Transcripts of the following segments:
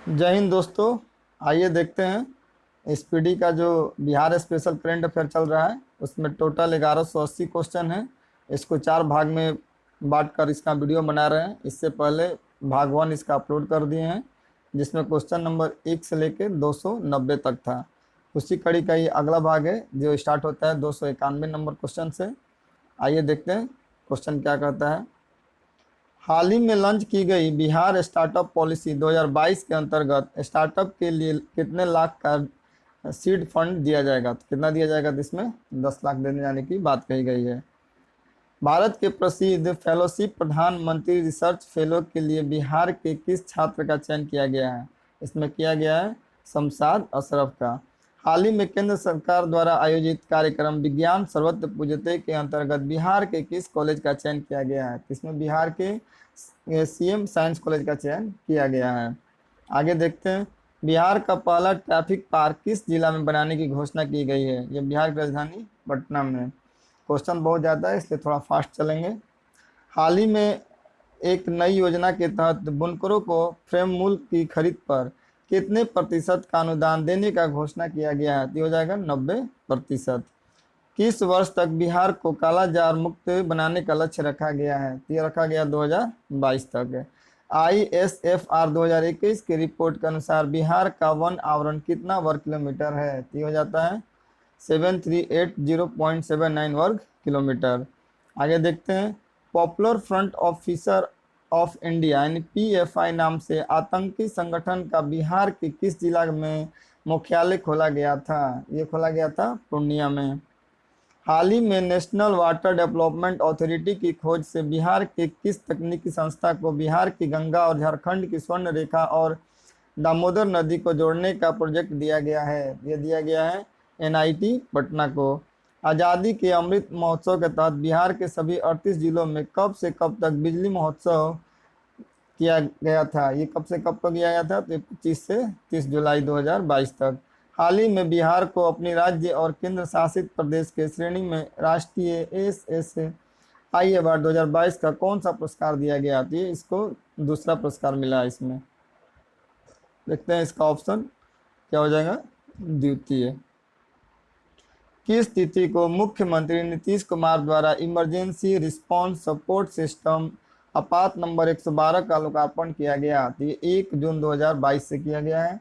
जय हिंद दोस्तों। आइए देखते हैं स्पीडी का जो बिहार स्पेशल करंट अफेयर चल रहा है उसमें टोटल 1180 क्वेश्चन है। इसको 4 भाग में बांटकर इसका वीडियो बना रहे हैं। इससे पहले भाग 1 इसका अपलोड कर दिए हैं जिसमें क्वेश्चन नंबर 1 से लेकर 290 तक था। उसी कड़ी का ये अगला भाग है जो स्टार्ट होता है 291 नंबर क्वेश्चन से। आइए देखते हैं क्वेश्चन क्या कहता है। हाल ही में लॉन्च की गई बिहार स्टार्टअप पॉलिसी 2022 के अंतर्गत स्टार्टअप के लिए कितने लाख का सीड फंड दिया जाएगा? तो कितना दिया जाएगा? तो इसमें 10 लाख देने जाने की बात कही गई है। भारत के प्रसिद्ध फेलोशिप प्रधानमंत्री रिसर्च फेलो के लिए बिहार के किस छात्र का चयन किया गया है? इसमें किया गया है शमशाद अशरफ का। हाल ही में केंद्र सरकार द्वारा आयोजित कार्यक्रम विज्ञान सर्वत्र पूजते के अंतर्गत बिहार के किस कॉलेज का चयन किया गया है? इसमें बिहार के सीएम साइंस कॉलेज का चयन किया गया है। आगे देखते हैं। बिहार का पहला ट्रैफिक पार्क किस जिला में बनाने की घोषणा की गई है? ये बिहार की राजधानी पटना में। क्वेश्चन बहुत ज़्यादा है इसलिए थोड़ा फास्ट चलेंगे। हाल ही में एक नई योजना के तहत बुनकरों को फ्रेम मूल की खरीद पर कितने प्रतिशत का अनुदान देने का घोषणा किया गया है? तो हो जाएगा 90%। किस वर्ष तक बिहार को कालाजार मुक्त बनाने का लक्ष्य रखा गया है? तो ये रखा गया 2022 तक। ISFR 2021 की रिपोर्ट के अनुसार बिहार का वन आवरण कितना वर्ग किलोमीटर है? तो ये हो जाता है 7380.79 वर्ग किलोमीटर। आगे देखते हैं। Popular front officer of India यानी PFI नाम से आतंकी संगठन का बिहार के किस जिला में मुख्यालय खोला गया था? ये खोला गया था पूर्णिया में। हाल ही में नेशनल वाटर डेवलपमेंट अथॉरिटी की खोज से बिहार के किस तकनीकी संस्था को बिहार की गंगा और झारखंड की स्वर्ण रेखा और दामोदर नदी को जोड़ने का प्रोजेक्ट दिया गया है? ये दिया गया है NIT पटना को। आज़ादी के अमृत महोत्सव के तहत बिहार के सभी 38 जिलों में कब से कब तक बिजली महोत्सव किया गया था? ये कब से कब तक किया गया था? तो 25 से 30 जुलाई 2022 तक। हाल ही में बिहार को अपनी राज्य और केंद्र शासित प्रदेश के श्रेणी में राष्ट्रीय SSI अवार्ड 2022 का कौन सा पुरस्कार दिया गया? तो ये इसको दूसरा पुरस्कार मिला। इसमें देखते हैं इसका ऑप्शन क्या हो जाएगा, द्वितीय। किस तिथि को मुख्यमंत्री नीतीश कुमार द्वारा इमरजेंसी रिस्पांस सपोर्ट सिस्टम आपात नंबर 112 का लोकार्पण किया गया? तो ये 1 जून 2022 से किया गया है,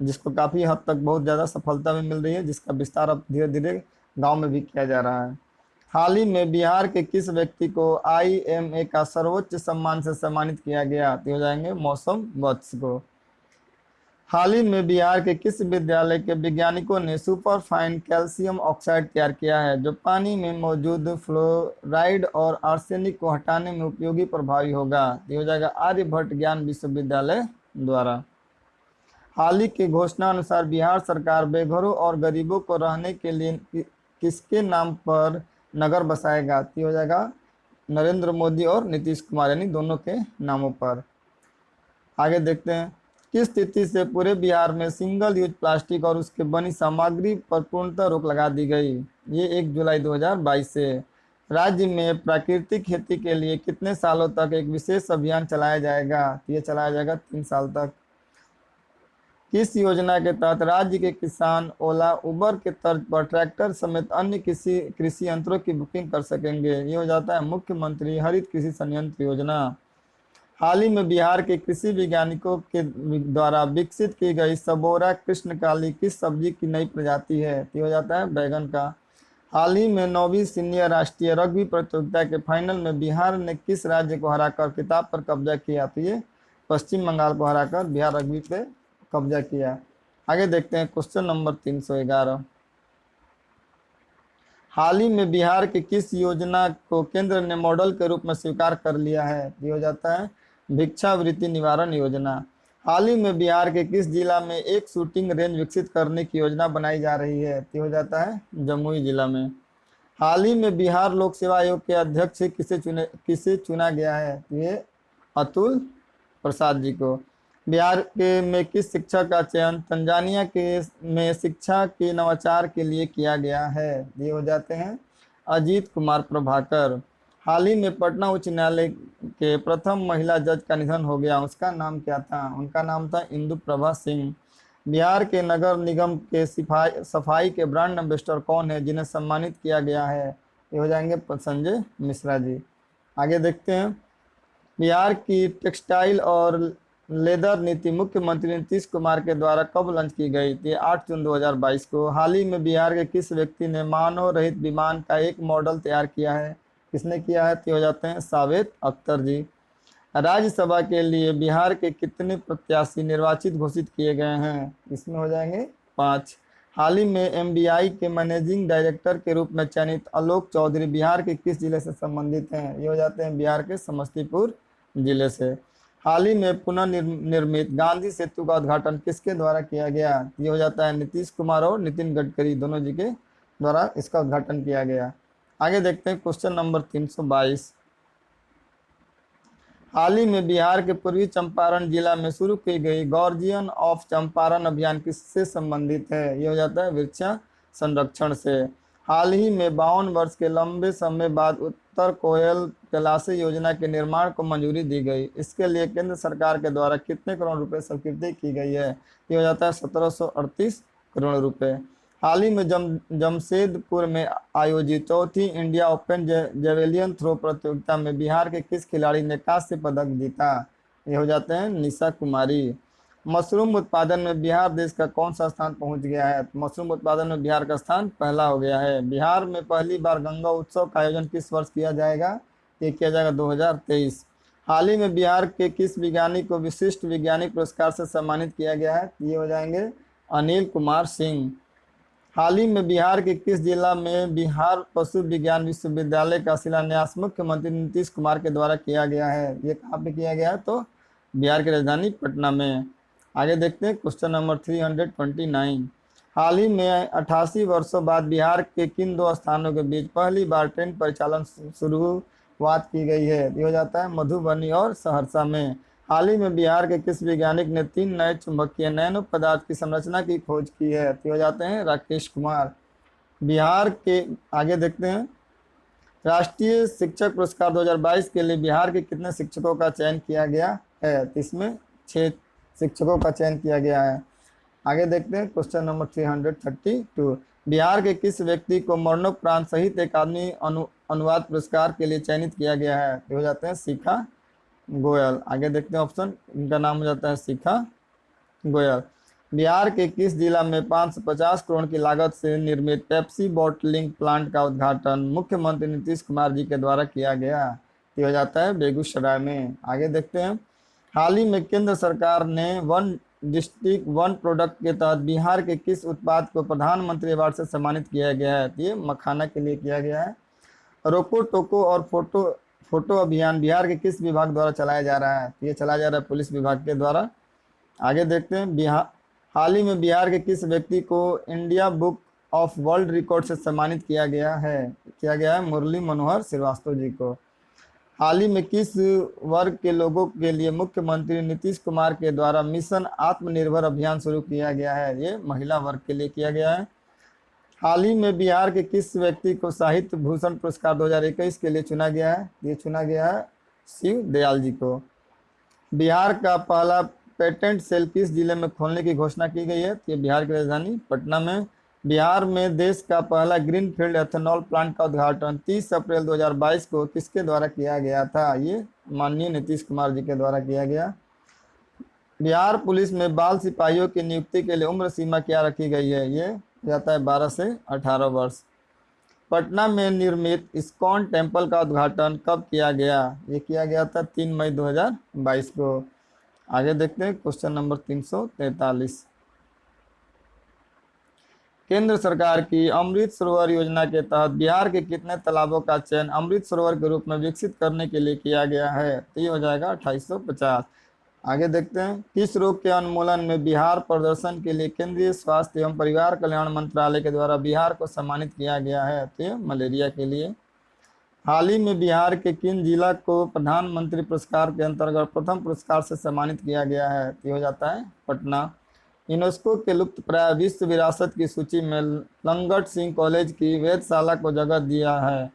जिसको काफ़ी हद तक बहुत ज़्यादा सफलता भी मिल रही है, जिसका विस्तार अब धीरे धीरे गांव में भी किया जा रहा है। हाल ही में बिहार के किस व्यक्ति को IMA का सर्वोच्च सम्मान से सम्मानित किया गया? तो हो जाएंगे मौसम वत्स को। हाल ही में बिहार के किस विद्यालय के वैज्ञानिकों ने सुपर फाइन कैल्शियम ऑक्साइड तैयार किया है जो पानी में मौजूद फ्लोराइड और आर्सेनिक को हटाने में उपयोगी प्रभावी होगा? ये हो जाएगा आर्यभट्ट ज्ञान विश्वविद्यालय द्वारा। हाल ही की घोषणा अनुसार बिहार सरकार बेघरों और गरीबों को रहने के लिए किसके नाम पर नगर बसाएगा? ये हो जाएगा नरेंद्र मोदी और नीतीश कुमार यानी दोनों के नामों पर। आगे देखते हैं। किस स्थिति से पूरे बिहार में सिंगल यूज प्लास्टिक और उसके बनी सामग्री पर पूर्णतः रोक लगा दी गई? ये 1 जुलाई 2022 से। राज्य में प्राकृतिक खेती के लिए कितने सालों तक एक विशेष अभियान चलाया जाएगा? ये चलाया जाएगा 3 साल तक। किस योजना के तहत राज्य के किसान ओला उबर के तर्ज पर ट्रैक्टर समेत अन्य किसी कृषि यंत्रों की बुकिंग कर सकेंगे? ये हो जाता है मुख्यमंत्री हरित कृषि संयंत्र योजना। हाल ही में बिहार के कृषि वैज्ञानिकों के द्वारा विकसित की गई सबोरा कृष्णकाली किस सब्जी की नई प्रजाति है? ये हो जाता है बैगन का। हाल ही में 9वीं सीनियर राष्ट्रीय रग्बी प्रतियोगिता के फाइनल में बिहार ने किस राज्य को हराकर खिताब पर कब्जा किया? तो ये पश्चिम बंगाल को हराकर बिहार रग्बी पे कब्जा किया। आगे देखते हैं क्वेश्चन नंबर 311। हाल ही में बिहार की किस योजना को केंद्र ने मॉडल के रूप में स्वीकार कर लिया है? ये हो जाता है भिक्षावृत्ति निवारण योजना। हाल ही में बिहार के किस जिला में एक शूटिंग रेंज विकसित करने की योजना बनाई जा रही है? ये हो जाता है जमुई जिला में। हाल ही में बिहार लोक सेवा आयोग के अध्यक्ष किसे चुना गया है? ये अतुल प्रसाद जी को। बिहार के में किस शिक्षक का चयन तंजानिया के में शिक्षा के नवाचार के लिए किया गया है? ये हो जाते हैं अजीत कुमार प्रभाकर। हाल ही में पटना उच्च न्यायालय के प्रथम महिला जज का निधन हो गया, उसका नाम क्या था? उनका नाम था इंदु प्रभा सिंह। बिहार के नगर निगम के सफाई के ब्रांड एम्बेसडर कौन है जिन्हें सम्मानित किया गया है? ये हो जाएंगे संजय मिश्रा जी। आगे देखते हैं, बिहार की टेक्सटाइल और लेदर नीति मुख्यमंत्री नीतीश कुमार के द्वारा कब लॉन्च की गई थी? 8 जून 2022 को। हाल ही में बिहार के किस व्यक्ति ने मानव रहित विमान का एक मॉडल तैयार किया है? किसने किया है? तो हो जाते हैं सावेद अख्तर जी। राज्यसभा के लिए बिहार के कितने प्रत्याशी निर्वाचित घोषित किए गए हैं? इसमें हो जाएंगे 5। हाल ही में एमबीआई के मैनेजिंग डायरेक्टर के रूप में चयनित आलोक चौधरी बिहार के किस जिले से संबंधित हैं? ये हो जाते हैं बिहार के समस्तीपुर जिले से। हाल ही में पुनर्निर्मित गांधी सेतु का उद्घाटन किसके द्वारा किया गया? ये हो जाता है नीतीश कुमार और नितिन गडकरी दोनों जी के द्वारा इसका उद्घाटन किया गया। आगे देखते हैं क्वेश्चन नंबर 322। हाल ही में बिहार के पूर्वी चंपारण जिला में शुरू की गई गार्जियन ऑफ चंपारण अभियान किससे संबंधित है? ये हो जाता है वृक्षा संरक्षण से। हाल ही में 52 वर्ष के लंबे समय बाद उत्तर कोयल जलाशय योजना के निर्माण को मंजूरी दी गई। इसके लिए केंद्र सरकार के द्वारा कितने करोड़ रुपए स्वीकृति की गई है? ये हो जाता है 1738 करोड़ रुपए। हाल ही में जमशेदपुर में आयोजित चौथी इंडिया ओपन जेवेलियन थ्रो प्रतियोगिता में बिहार के किस खिलाड़ी ने कांस्य पदक जीता? ये हो जाते हैं निशा कुमारी। मशरूम उत्पादन में बिहार देश का कौन सा स्थान पहुंच गया है? तो मशरूम उत्पादन में बिहार का स्थान पहला हो गया है। बिहार में पहली बार गंगा उत्सव का आयोजन किस वर्ष किया जाएगा? ये किया जाएगा 2023। हाल ही में बिहार के किस वैज्ञानिक को विशिष्ट वैज्ञानिक पुरस्कार से सम्मानित किया गया है? ये हो जाएंगे अनिल कुमार सिंह। हाल ही में बिहार के किस जिला में बिहार पशु विज्ञान विश्वविद्यालय का शिलान्यास मुख्यमंत्री नीतीश कुमार के द्वारा किया गया है? ये कहाँ पे किया गया है? तो बिहार की राजधानी पटना में। आगे देखते हैं क्वेश्चन नंबर 329। हाल ही में 88 वर्षों बाद बिहार के किन दो स्थानों के बीच पहली बार ट्रेन परिचालन शुरुआत की गई है? ये हो जाता है मधुबनी और सहरसा में। हाल ही में बिहार के किस वैज्ञानिक ने 3 नए चुंबकीय नैनो पदार्थ की संरचना की खोज की है? तो हो जाते हैं राकेश कुमार। बिहार के आगे देखते हैं, राष्ट्रीय शिक्षक पुरस्कार 2022 के लिए बिहार के कितने शिक्षकों का चयन किया गया है? तो इसमें 6 शिक्षकों का चयन किया गया है। आगे देखते हैं क्वेश्चन नंबर 332। बिहार के किस व्यक्ति को मरणोपरांत शहीद अकादमी अनुवाद पुरस्कार के लिए चयनित किया गया है? तो हो जाते हैं शिखा गोयल। आगे देखते हैं ऑप्शन, इनका नाम हो जाता है शिखा गोयल। बिहार के किस जिला में 550 करोड़ की लागत से निर्मित पेप्सी बॉटलिंग प्लांट का उद्घाटन मुख्यमंत्री नीतीश कुमार जी के द्वारा किया गया? ये हो जाता है बेगूसराय में। आगे देखते हैं, हाल ही में केंद्र सरकार ने वन डिस्ट्रिक्ट वन प्रोडक्ट के तहत बिहार के किस उत्पाद को प्रधानमंत्री अवार्ड से सम्मानित किया गया है? ये मखाना के लिए किया गया है। रोको टोको और फोटो अभियान बिहार के किस विभाग द्वारा चलाया जा रहा है? ये चलाया जा रहा है पुलिस विभाग के द्वारा। आगे देखते हैं, बिहार हाल ही में बिहार के किस व्यक्ति को India book of world record से सम्मानित किया गया है? मुरली मनोहर श्रीवास्तव जी को। हाल ही में किस वर्ग के लोगों के लिए मुख्यमंत्री नीतीश कुमार के द्वारा मिशन आत्मनिर्भर अभियान शुरू किया गया है? ये महिला वर्ग के लिए किया गया है। हाल ही में बिहार के किस व्यक्ति को साहित्य भूषण पुरस्कार 2021 के लिए चुना गया है? ये चुना गया है शिव दयाल जी को। बिहार का पहला पेटेंट सेल किस जिले में खोलने की घोषणा की गई है? ये बिहार की राजधानी पटना में। बिहार में देश का पहला ग्रीनफील्ड एथेनॉल प्लांट का उद्घाटन 30 अप्रैल 2022 को किसके द्वारा किया गया था? ये माननीय नीतीश कुमार जी के द्वारा किया गया। बिहार पुलिस में बाल सिपाहियों की नियुक्ति के लिए उम्र सीमा क्या रखी गई है? ये जाता है 12 से 18 वर्ष। पटना में निर्मित इस्कॉन टेम्पल का उद्घाटन कब किया गया? ये किया गया था 3 मई 2022 को। आगे देखते हैं क्वेश्चन नंबर 343। केंद्र सरकार की अमृत सरोवर योजना के तहत बिहार के कितने तालाबों का चयन अमृत सरोवर के रूप में विकसित करने के लिए किया गया है? तो ये हो जाएगा 2850। आगे देखते हैं, किस रोग के उन्मूलन में बिहार प्रदर्शन के लिए केंद्रीय स्वास्थ्य एवं परिवार कल्याण मंत्रालय के द्वारा बिहार को सम्मानित किया गया है? तो ये मलेरिया के लिए। हाल ही में बिहार के किन जिला को प्रधानमंत्री पुरस्कार के अंतर्गत प्रथम पुरस्कार से सम्मानित किया गया है? तो हो जाता है पटना। यूनेस्को के लुप्तप्राय विश्व विरासत की सूची में लंगट सिंह कॉलेज की वेधशाला को जगह दिया है।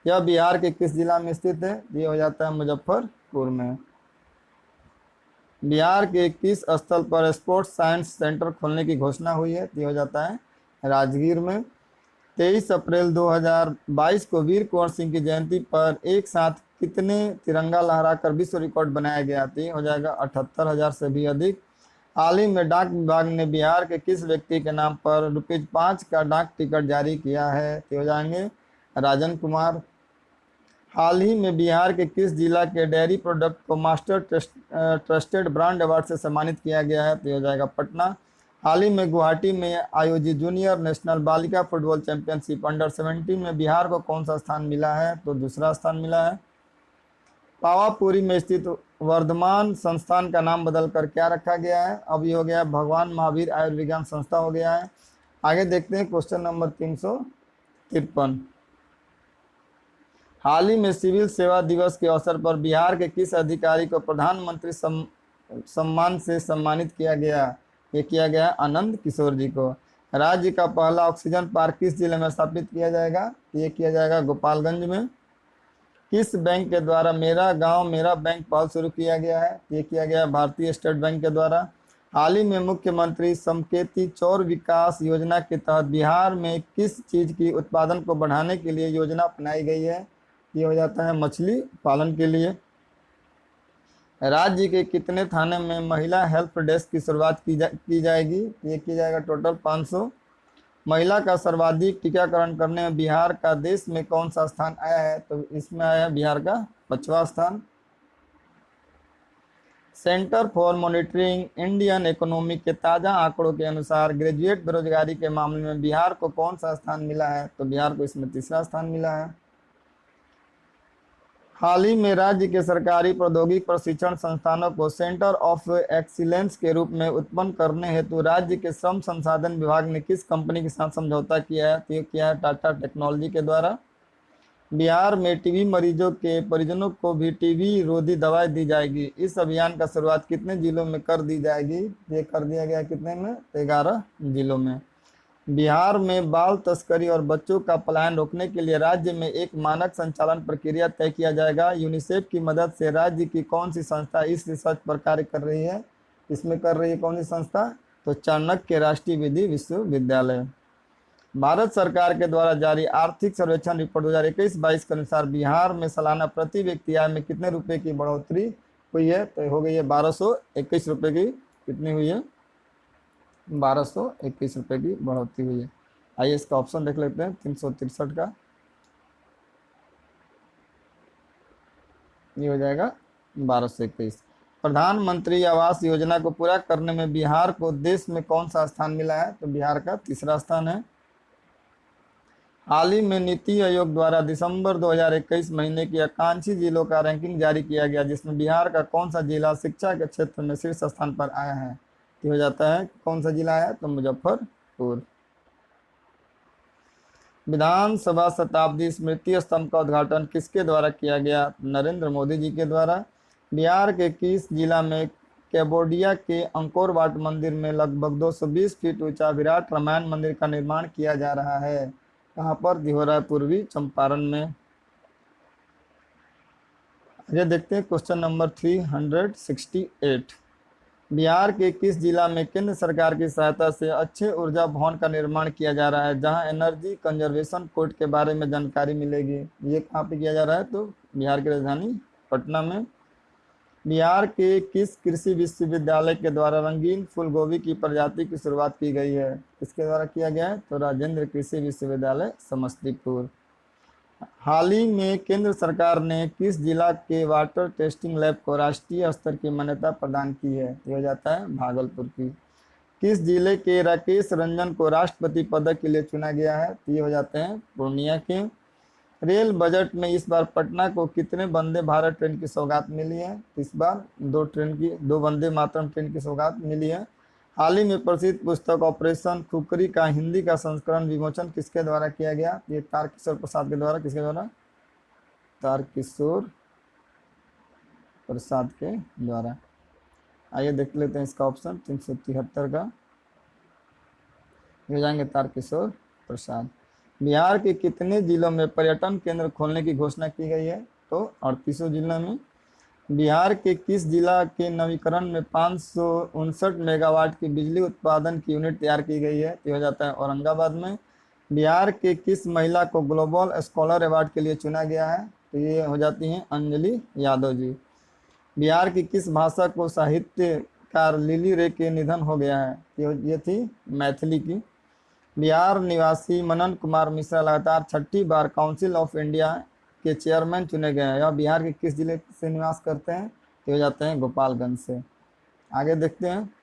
यह बिहार के किस जिला में स्थित है? ये हो जाता है मुजफ्फरपुर में। बिहार के किस स्थल पर स्पोर्ट्स साइंस सेंटर खोलने की घोषणा हुई है? ये हो जाता है राजगीर में। 23 अप्रैल 2022 को वीर कुंवर सिंह की जयंती पर एक साथ कितने तिरंगा लहराकर विश्व रिकॉर्ड बनाया गया? तो ये हो जाएगा 78,000 से भी अधिक। हाल ही में डाक विभाग ने बिहार के किस व्यक्ति के नाम पर ₹5 का डाक टिकट जारी किया है? तो हो जाएंगे राजन कुमार। हाल ही में बिहार के किस जिला के डेयरी प्रोडक्ट को मास्टर ट्रस्टेड ब्रांड अवार्ड से सम्मानित किया गया है? तो ये हो जाएगा पटना। हाल ही में गुवाहाटी में आयोजित जूनियर नेशनल बालिका फुटबॉल चैंपियनशिप अंडर-17 में बिहार को कौन सा स्थान मिला है? तो दूसरा स्थान मिला है। पावापुरी में स्थित वर्धमान संस्थान का नाम बदलकर क्या रखा गया है? अब ये हो गया भगवान महावीर आयुर्विज्ञान संस्था हो गया है। आगे देखते हैं क्वेश्चन नंबर 353। हाल ही में सिविल सेवा दिवस के अवसर पर बिहार के किस अधिकारी को प्रधानमंत्री सम्मान से सम्मानित किया गया? ये किया गया आनंद किशोर जी को। राज्य का पहला ऑक्सीजन पार्क किस जिले में स्थापित किया जाएगा? ये किया जाएगा गोपालगंज में। किस बैंक के द्वारा मेरा गांव मेरा बैंक पहल शुरू किया गया है? ये किया गया भारतीय स्टेट बैंक के द्वारा। हाल ही में मुख्यमंत्री समकेती चौर विकास योजना के तहत बिहार में किस चीज की उत्पादन को बढ़ाने के लिए योजना अपनाई गई है? ये हो जाता है मछली पालन के लिए। राज्य के कितने थाने में महिला हेल्प डेस्क की शुरुआत की जाएगी? ये की जाएगा टोटल 500। महिला का सर्वाधिक टीकाकरण करने में बिहार का देश में कौन सा स्थान आया है? तो इसमें आया बिहार का 5वां स्थान। Centre for monitoring Indian economy के ताजा आंकड़ों के अनुसार ग्रेजुएट बेरोजगारी के मामले में बिहार को कौन सा स्थान मिला है? तो बिहार को इसमें 3रा स्थान मिला है। हाल ही में राज्य के सरकारी प्रौद्योगिकी प्रशिक्षण संस्थानों को सेंटर ऑफ एक्सीलेंस के रूप में उत्पन्न करने हेतु राज्य के श्रम संसाधन विभाग ने किस कंपनी के साथ समझौता किया है? तो ये किया है टाटा टेक्नोलॉजी के द्वारा। बिहार में टीबी मरीजों के परिजनों को भी टीबी रोधी दवाई दी जाएगी। इस अभियान का शुरुआत कितने जिलों में कर दी जाएगी? ये कर दिया गया कितने में? 11 जिलों में। बिहार में बाल तस्करी और बच्चों का पलायन रोकने के लिए राज्य में एक मानक संचालन प्रक्रिया तय किया जाएगा। यूनिसेफ की मदद से राज्य की कौन सी संस्था इस रिसर्च पर कार्य कर रही है? इसमें कर रही है कौन सी संस्था? तो चाणक्य राष्ट्रीय विधि विश्वविद्यालय। भारत सरकार के द्वारा जारी आर्थिक सर्वेक्षण रिपोर्ट 2021-22 के अनुसार बिहार में सालाना प्रति व्यक्ति आय में कितने रुपए की बढ़ोतरी हुई है? तो हो गई है 1221 रुपए की। कितनी हुई है? 1221 रुपए की बढ़ोतरी हुई है। आइए इसका ऑप्शन देख लेते हैं 363 का। ये हो जाएगा 1221। प्रधानमंत्री आवास योजना को पूरा करने में बिहार को देश में कौन सा स्थान मिला है? तो बिहार का 3रा स्थान है। हाल ही में नीति आयोग द्वारा दिसंबर 2021 महीने की आकांक्षी जिलों का रैंकिंग जारी किया गया, जिसमें बिहार का कौन सा जिला शिक्षा के क्षेत्र में शीर्ष स्थान पर आया है? तो हो जाता है कौन सा जिला है? तो मुजफ्फरपुर। विधानसभा शताब्दी स्मृति स्तंभ का उद्घाटन किसके द्वारा किया गया? नरेंद्र मोदी जी के द्वारा। बिहार के किस जिला में कैम्बोडिया के अंकोर वाट मंदिर में लगभग 220 फीट ऊंचा विराट रामायण मंदिर का निर्माण किया जा रहा है? कहाँ पर? दिहोरा पूर्वी चंपारण में। आगे देखते हैं क्वेश्चन नंबर 368। बिहार के किस जिला में केंद्र सरकार की सहायता से अक्षय ऊर्जा भवन का निर्माण किया जा रहा है, जहां एनर्जी कंजर्वेशन कोड के बारे में जानकारी मिलेगी? ये कहाँ पे किया जा रहा है? तो बिहार की राजधानी पटना में। बिहार के किस कृषि विश्वविद्यालय के द्वारा रंगीन फूलगोभी की प्रजाति की शुरुआत की गई है? किसके द्वारा किया गया है? तो राजेंद्र कृषि विश्वविद्यालय समस्तीपुर। हाल ही में केंद्र सरकार ने किस जिला के वाटर टेस्टिंग लैब को राष्ट्रीय स्तर की मान्यता प्रदान की है? ये हो जाता है भागलपुर की। किस जिले के राकेश रंजन को राष्ट्रपति पद के लिए चुना गया है? तो ये हो जाते हैं पूर्णिया के। रेल बजट में इस बार पटना को कितने वंदे भारत ट्रेन की सौगात मिली है? इस बार 2 वंदे मातरम ट्रेन की सौगात मिली है। हाल ही में प्रसिद्ध पुस्तक ऑपरेशन खुकरी का हिंदी का संस्करण विमोचन किसके द्वारा किया गया? ये तारकिशोर प्रसाद के द्वारा। किसके द्वारा? तारकिशोर प्रसाद के द्वारा। आइए देख लेते हैं इसका ऑप्शन 373 का। हो जाएंगे तारकिशोर प्रसाद। बिहार के कितने जिलों में पर्यटन केंद्र खोलने की घोषणा की गई है? तो 38 जिलों में। बिहार के किस जिला के नवीकरण में 559 मेगावाट की बिजली उत्पादन की यूनिट तैयार की गई है? तो हो जाता है औरंगाबाद में। बिहार के किस महिला को ग्लोबल स्कॉलर अवार्ड के लिए चुना गया है? तो ये हो जाती हैं अंजलि यादव जी। बिहार की किस भाषा को साहित्यकार लिली रे के निधन हो गया है? ये थी मैथिली की। बिहार निवासी मनन कुमार मिश्रा लगातार छठी बार काउंसिल ऑफ इंडिया के चेयरमैन चुने गए हैं। यह बिहार के किस जिले से निवास करते हैं? तो हो जाते हैं गोपालगंज से। आगे देखते हैं।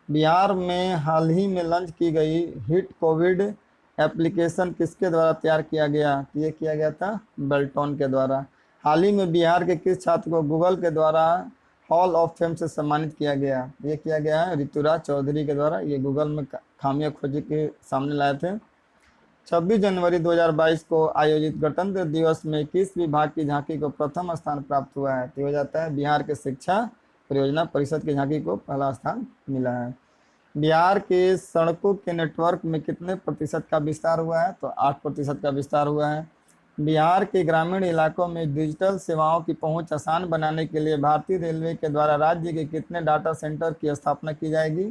बिहार में हाल ही में लॉन्च की गई हिट कोविड एप्लीकेशन किसके द्वारा तैयार किया गया? तो ये किया गया था बेल्टॉन के द्वारा। हाल ही में बिहार के किस छात्र को गूगल के द्वारा हॉल ऑफ फेम से सम्मानित किया गया? ये किया गया है ऋतुराज चौधरी के द्वारा। ये गूगल में खामियां खोज के सामने लाए थे। 26 जनवरी 2022 को आयोजित गणतंत्र दिवस में किस विभाग की झांकी को प्रथम स्थान प्राप्त हुआ है? तो हो जाता है बिहार के शिक्षा परियोजना परिषद की झांकी को पहला स्थान मिला है। बिहार के सड़कों के नेटवर्क में कितने प्रतिशत का विस्तार हुआ है? तो 8% का विस्तार हुआ है। बिहार के ग्रामीण इलाकों में डिजिटल सेवाओं की पहुंच आसान बनाने के लिए भारतीय रेलवे के द्वारा राज्य के कितने डाटा सेंटर की स्थापना की जाएगी?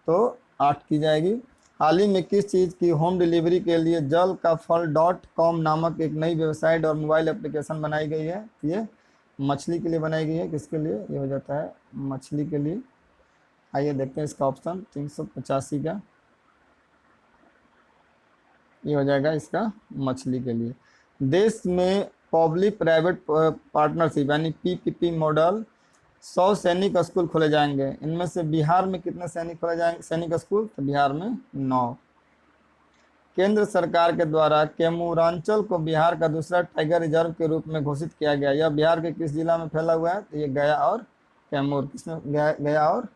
तो 8 की जाएगी। हाल ही में किस चीज़ की होम डिलीवरी के लिए जल का फल .com नामक एक नई वेबसाइट और मोबाइल एप्लीकेशन बनाई गई है? ये मछली के लिए बनाई गई है। किसके लिए? ये हो जाता है मछली के लिए। आइए देखते हैं इसका ऑप्शन 385 का। ये हो जाएगा इसका मछली के लिए। देश में पब्लिक प्राइवेट पार्टनरशिप यानी पीपीपी मॉडल 100 सैनिक स्कूल खोले जाएंगे। इनमें से बिहार में कितने सैनिक खोले जाएंगे सैनिक स्कूल? तो बिहार में 9। केंद्र सरकार के द्वारा कैमूरांचल को बिहार का दूसरा टाइगर रिजर्व के रूप में घोषित किया गया। यह बिहार के किस जिला में फैला हुआ है? तो ये गया और कैमूर। किसमें? गया और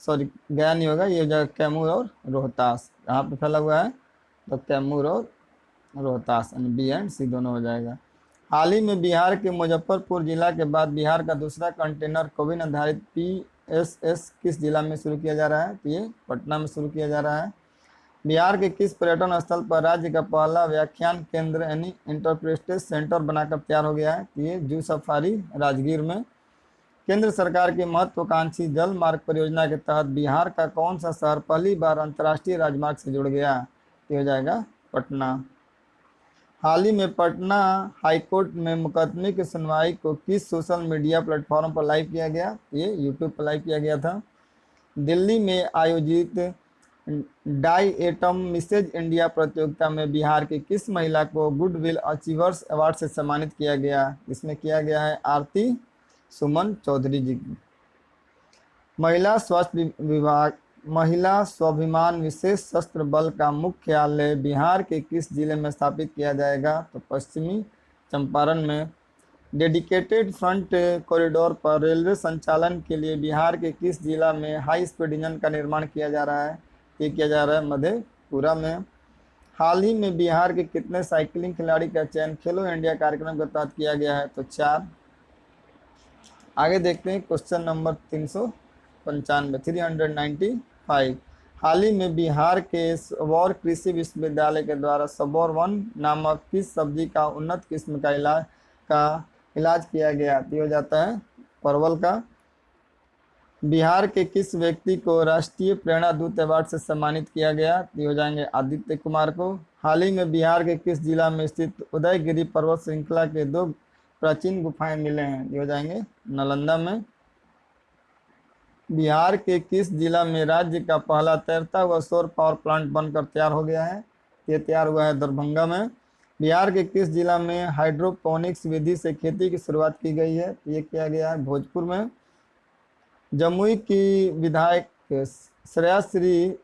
सॉरी गया नहीं होगा, ये जगह कैमूर और रोहतास यहाँ पे फैला हुआ है। तो कैमूर और रोहतास यानी बी एंड सी दोनों हो जाएगा। हाल ही में बिहार के मुजफ्फरपुर जिला के बाद बिहार का दूसरा कंटेनर कोविन आधारित PSS किस जिला में शुरू किया जा रहा है? तो ये पटना में शुरू किया जा रहा है। बिहार के किस पर्यटन स्थल पर राज्य का पहला व्याख्यान केंद्र यानी इंटरप्रेटिव सेंटर बनाकर तैयार हो गया है? तो ये जू सफारी राजगीर में। केंद्र सरकार की महत्वाकांक्षी जल मार्ग परियोजना के तहत बिहार का कौन सा शहर पहली बार अंतर्राष्ट्रीय राजमार्ग से जुड़ गया? ये हो जाएगा पटना। हाल ही में पटना हाईकोर्ट में मुकदमे की सुनवाई को किस सोशल मीडिया प्लेटफॉर्म पर लाइव किया गया? ये यूट्यूब पर लाइव किया गया था। दिल्ली में आयोजित डाई एटम मिसेज इंडिया प्रतियोगिता में बिहार की किस महिला को गुडविल अचीवर्स अवार्ड से सम्मानित किया गया? इसमें किया गया है आरती सुमन चौधरी जी की। महिला स्वाभिमान विशेष सशस्त्र बल का मुख्यालय बिहार के किस जिले में स्थापित किया जाएगा? तो पश्चिमी चंपारण में। डेडिकेटेड फ्रंट कॉरिडोर पर रेलवे संचालन के लिए बिहार के किस जिला में हाई स्पीड इंजन का निर्माण किया जा रहा है? ये किया जा रहा है मधेपुरा में। हाल ही में बिहार के कितने साइकिलिंग खिलाड़ी का चयन खेलो इंडिया कार्यक्रम के तहत किया गया है? तो 4। आगे देखते हैं क्वेश्चन नंबर 395। हाल ही में बिहार के सबौर कृषि विश्वविद्यालय के द्वारा सबौर 1 नामक किस सब्जी का उन्नत किस्म का इलाज किया गया? तो हो जाता है परवल का। बिहार के किस व्यक्ति को राष्ट्रीय प्रेरणा दूत अवार्ड से सम्मानित किया गया? तो हो जाएंगे आदित्य कुमार को। हाल ही में बिहार के किस जिला में स्थित उदयगिरी पर्वत श्रृंखला के 2 प्राचीन गुफाएं मिले हैं? ये हो जाएंगे नालंदा में। बिहार के किस जिला में राज्य का पहला तैरता हुआ सौर पावर प्लांट बनकर तैयार हो गया है? ये तैयार हुआ है दरभंगा में। बिहार के किस जिला में हाइड्रोपोनिक्स विधि से खेती की शुरुआत की गई है? ये किया गया है भोजपुर में। जमुई की विधायक श्रेयश्री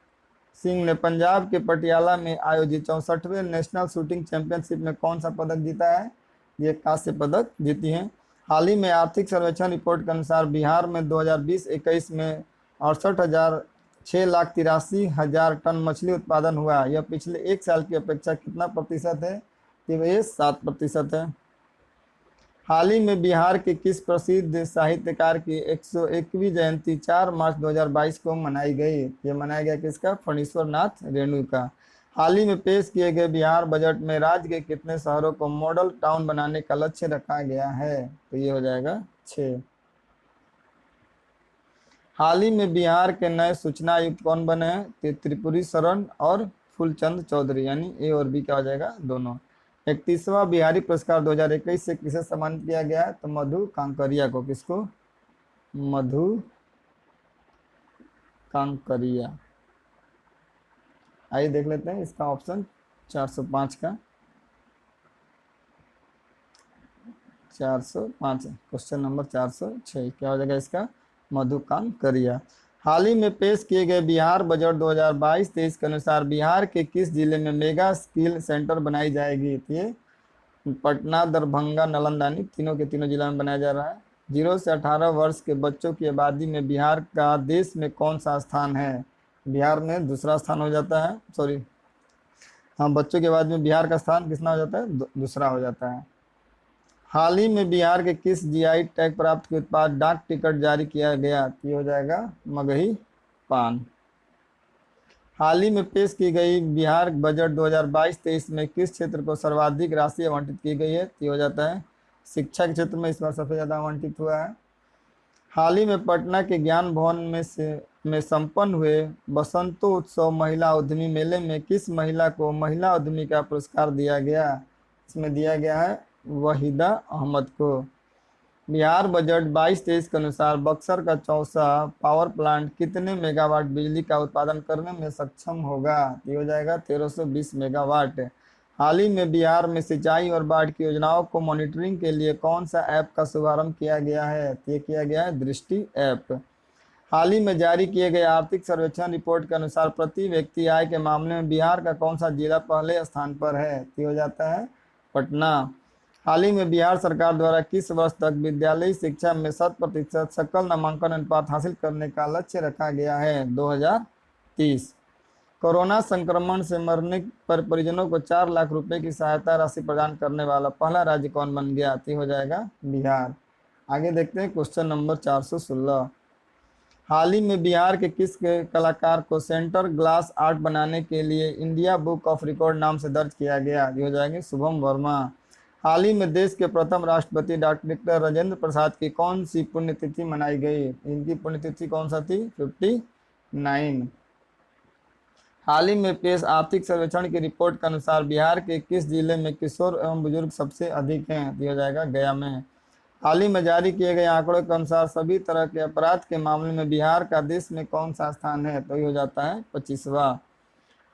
सिंह ने पंजाब के पटियाला में आयोजित 64वें नेशनल शूटिंग चैंपियनशिप में कौन सा पदक जीता है? ये कांस्य पदक जीती हैं। हाल ही में आर्थिक सर्वेक्षण रिपोर्ट के अनुसार बिहार में 2020-21 में 6,83,00,000 टन मछली उत्पादन हुआ। यह पिछले 1 साल की अपेक्षा कितना प्रतिशत है? तो ये 7% है। हाल ही में बिहार के किस प्रसिद्ध साहित्यकार की 101वीं जयंती 4 मार्च 2022 को मनाई गई? ये मनाया गया किसका? फणीश्वर नाथ रेणु का। हाल ही में पेश किए गए बिहार बजट में राज्य के कितने शहरों को मॉडल टाउन बनाने का लक्ष्य रखा गया है? तो ये हो जाएगा 6। हाल ही में बिहार के नए सूचना आयुक्त कौन बने हैं? त्रिपुरी शरण और फूलचंद चौधरी, यानी ए और बी क्या हो जाएगा? दोनों। 31वां बिहारी पुरस्कार 2021 से किसे सम्मानित किया गया है? तो मधु कांकरिया को। किसको? मधु कांकरिया। आइए देख लेते हैं इसका ऑप्शन 405 का। 405 क्वेश्चन नंबर 406 क्या हो जाएगा इसका? मधुकांत करिया। हाल ही में पेश किए गए बिहार बजट 2022-23 के अनुसार बिहार के किस जिले में मेगा स्किल सेंटर बनाई जाएगी? तो ये पटना, दरभंगा, नालंदा, तीनों के तीनों जिला में बनाया जा रहा है। 0 से 18 वर्ष के बच्चों की आबादी में बिहार का देश में कौन सा स्थान है? बिहार में दूसरा स्थान हो जाता है, सॉरी, हाँ, बच्चों के बाद में बिहार का स्थान कितना हो जाता है? दूसरा हो जाता है। हाल ही में बिहार के किस जीआई टैग प्राप्त के उत्पाद डाक टिकट जारी किया गया? ये हो जाएगा मगही पान। हाल ही में पेश की गई बिहार बजट 2022-23 में किस क्षेत्र को सर्वाधिक राशि आवंटित की गई है? ये हो जाता है शिक्षा के क्षेत्र में इस बार सबसे ज्यादा आवंटित हुआ है। हाल ही में पटना के ज्ञान भवन में संपन्न हुए बसंतोत्सव महिला उद्यमी मेले में किस महिला को महिला उद्यमी का पुरस्कार दिया गया? इसमें दिया गया है वहीदा अहमद को। बिहार बजट 22-23 के अनुसार बक्सर का चौसा पावर प्लांट कितने मेगावाट बिजली का उत्पादन करने में सक्षम होगा? ये हो जाएगा 1320 मेगावाट। हाल ही में बिहार में सिंचाई और बाढ़ की योजनाओं को मॉनिटरिंग के लिए कौन सा ऐप का शुभारंभ किया गया है? ये किया गया है दृष्टि ऐप। हाल ही में जारी किए गए आर्थिक सर्वेक्षण रिपोर्ट के अनुसार प्रति व्यक्ति आय के मामले में बिहार का कौन सा जिला पहले स्थान पर है? ये हो जाता है पटना। हाल ही में बिहार सरकार द्वारा किस वर्ष तक विद्यालयी शिक्षा में 100% सकल नामांकन अनुपात हासिल करने का लक्ष्य रखा गया है? 2030। कोरोना संक्रमण से मरने पर परिजनों को 4 लाख रुपए की सहायता राशि प्रदान करने वाला पहला राज्य कौन बन गया? तो हो जाएगा बिहार। आगे देखते हैं क्वेश्चन नंबर 416। हाल ही में बिहार के किस कलाकार को सेंटर ग्लास आर्ट बनाने के लिए इंडिया बुक ऑफ रिकॉर्ड नाम से दर्ज किया गया? ये हो जाएंगे शुभम वर्मा। हाल ही में देश के प्रथम राष्ट्रपति डॉक्टर राजेंद्र प्रसाद की कौन सी पुण्यतिथि मनाई गई? इनकी पुण्यतिथि कौन सा थी? 59। हाल ही में पेश आर्थिक सर्वेक्षण की रिपोर्ट के अनुसार बिहार के किस जिले में किशोर एवं बुजुर्ग सबसे अधिक हैं? दिया जाएगा गया में। हाल ही में जारी किए गए आंकड़ों के अनुसार सभी तरह के अपराध के मामले में बिहार का देश में कौन सा स्थान है? तो ये हो जाता है 25वां।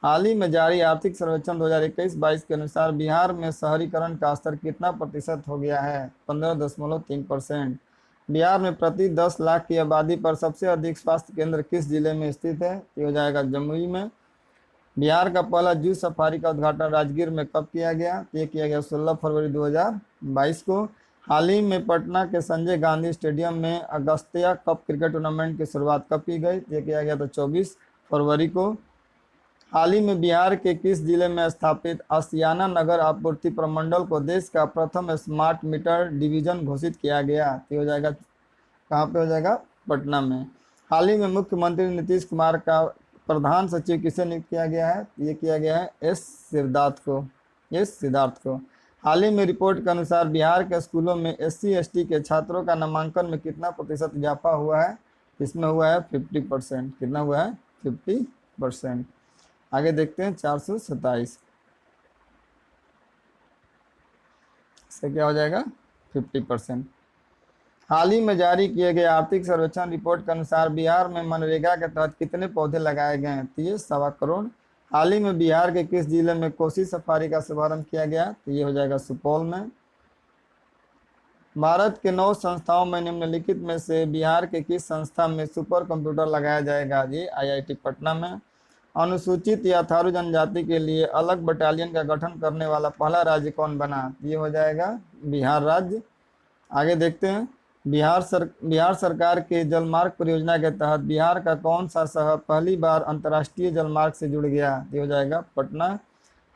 हाल ही में जारी आर्थिक सर्वेक्षण 2021-22 के अनुसार बिहार में शहरीकरण का स्तर कितना प्रतिशत हो गया है? 15.3%। बिहार में प्रति 10 लाख की आबादी पर सबसे अधिक स्वास्थ्य केंद्र किस जिले में स्थित है? ये हो जाएगा जमुई में। बिहार का पहला जू सफारी का उद्घाटन राजगीर में कब किया गया? ये किया गया 16 फरवरी 2022 को। हाल ही में पटना के संजय गांधी स्टेडियम में अगस्त्या कप क्रिकेट टूर्नामेंट की शुरुआत कब की गई? ये किया गया था 24 फरवरी को। हाल ही में बिहार के किस जिले में स्थापित आसियाना नगर आपूर्ति प्रमंडल को देश का प्रथम स्मार्ट मीटर डिवीजन घोषित किया गया? ये हो जाएगा कहाँ पे? हो जाएगा पटना में। हाल ही में मुख्यमंत्री नीतीश कुमार का प्रधान सचिव किसे नियुक्त किया गया है? ये किया गया है एस सिद्धार्थ को। हाल ही में रिपोर्ट के अनुसार बिहार के स्कूलों में SC/ST के छात्रों का नामांकन में कितना प्रतिशत इजाफा हुआ है? इसमें हुआ है 50%। कितना हुआ है? 50%। आगे देखते हैं 427। इससे क्या हो जाएगा? 50%। हाल ही में जारी किए गए आर्थिक सर्वेक्षण रिपोर्ट के अनुसार बिहार में मनरेगा के तहत कितने पौधे लगाए गए हैं? तो ये 1.25 करोड़। हाल ही में बिहार के किस जिले में कोसी सफारी का शुभारंभ किया गया? तो ये हो जाएगा सुपौल में। भारत के 9 संस्थाओं में निम्नलिखित में से बिहार के किस संस्था में सुपर कंप्यूटर लगाया जाएगा? ये IIT पटना में। अनुसूचित या थारू जनजाति के लिए अलग बटालियन का गठन करने वाला पहला राज्य कौन बना? ये हो जाएगा बिहार राज्य। आगे देखते हैं बिहार सरकार के जलमार्ग परियोजना के तहत बिहार का कौन सा शहर पहली बार अंतर्राष्ट्रीय जलमार्ग से जुड़ गया? ये हो जाएगा पटना।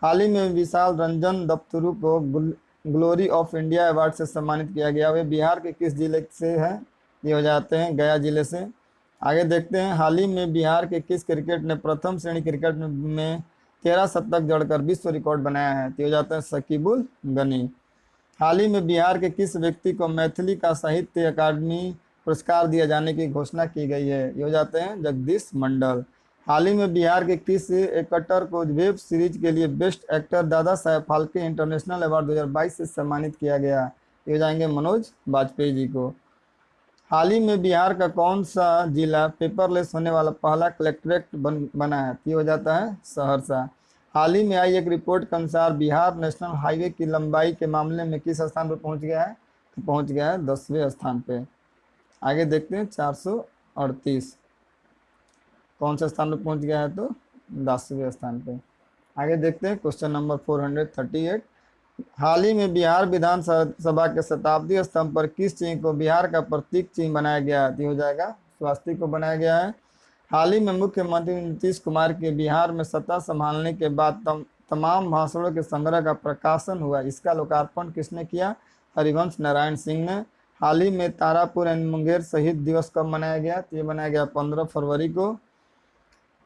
हाल ही में विशाल रंजन दफ्तरू को ग्लोरी ऑफ इंडिया अवार्ड से सम्मानित किया गया। वे बिहार के किस जिले से है? ये हो जाते हैं गया जिले से। आगे देखते हैं हाल ही में बिहार के किस क्रिकेट ने प्रथम श्रेणी क्रिकेट में 13 शतक जड़कर विश्व रिकॉर्ड बनाया है? तो ये हो जाता है शकीबुल गनी। हाल ही में बिहार के किस व्यक्ति को मैथिली का साहित्य अकादमी पुरस्कार दिए जाने की घोषणा की गई है? ये हो जाते हैं जगदीश मंडल। हाल ही में बिहार के किस एक्टर को वेब सीरीज के लिए best actor Dada Saheb Phalke international award 2022 से सम्मानित किया गया? ये हो जाएंगे मनोज बाजपेयी जी को। हाल ही में बिहार का कौन सा जिला पेपरलेस होने वाला पहला कलेक्ट्रेट बना है? ये हो जाता है सहरसा। हाल ही में आई एक रिपोर्ट के अनुसार बिहार नेशनल हाईवे की लंबाई के मामले में किस स्थान पर पहुंच गया है? तो पहुंच गया है 10वें स्थान पे। आगे देखते हैं 438 कौन सा स्थान पर पहुंच गया है? तो 10वें स्थान पे। आगे देखते हैं क्वेश्चन नंबर 438। हाल ही में बिहार विधानसभा के शताब्दी स्तंभ पर किस चिन्ह को बिहार का प्रतीक चिन्ह बनाया गया है? हो जाएगा स्वास्तिक को बनाया गया है। हाल ही में मुख्यमंत्री नीतीश कुमार के बिहार में सत्ता संभालने के बाद तमाम भाषणों के संग्रह का प्रकाशन हुआ, इसका लोकार्पण किसने किया? हरिवंश नारायण सिंह ने। हाल ही में तारापुर एंड मुंगेर शहीद दिवस कब मनाया गया? तो ये मनाया गया 15 फरवरी को।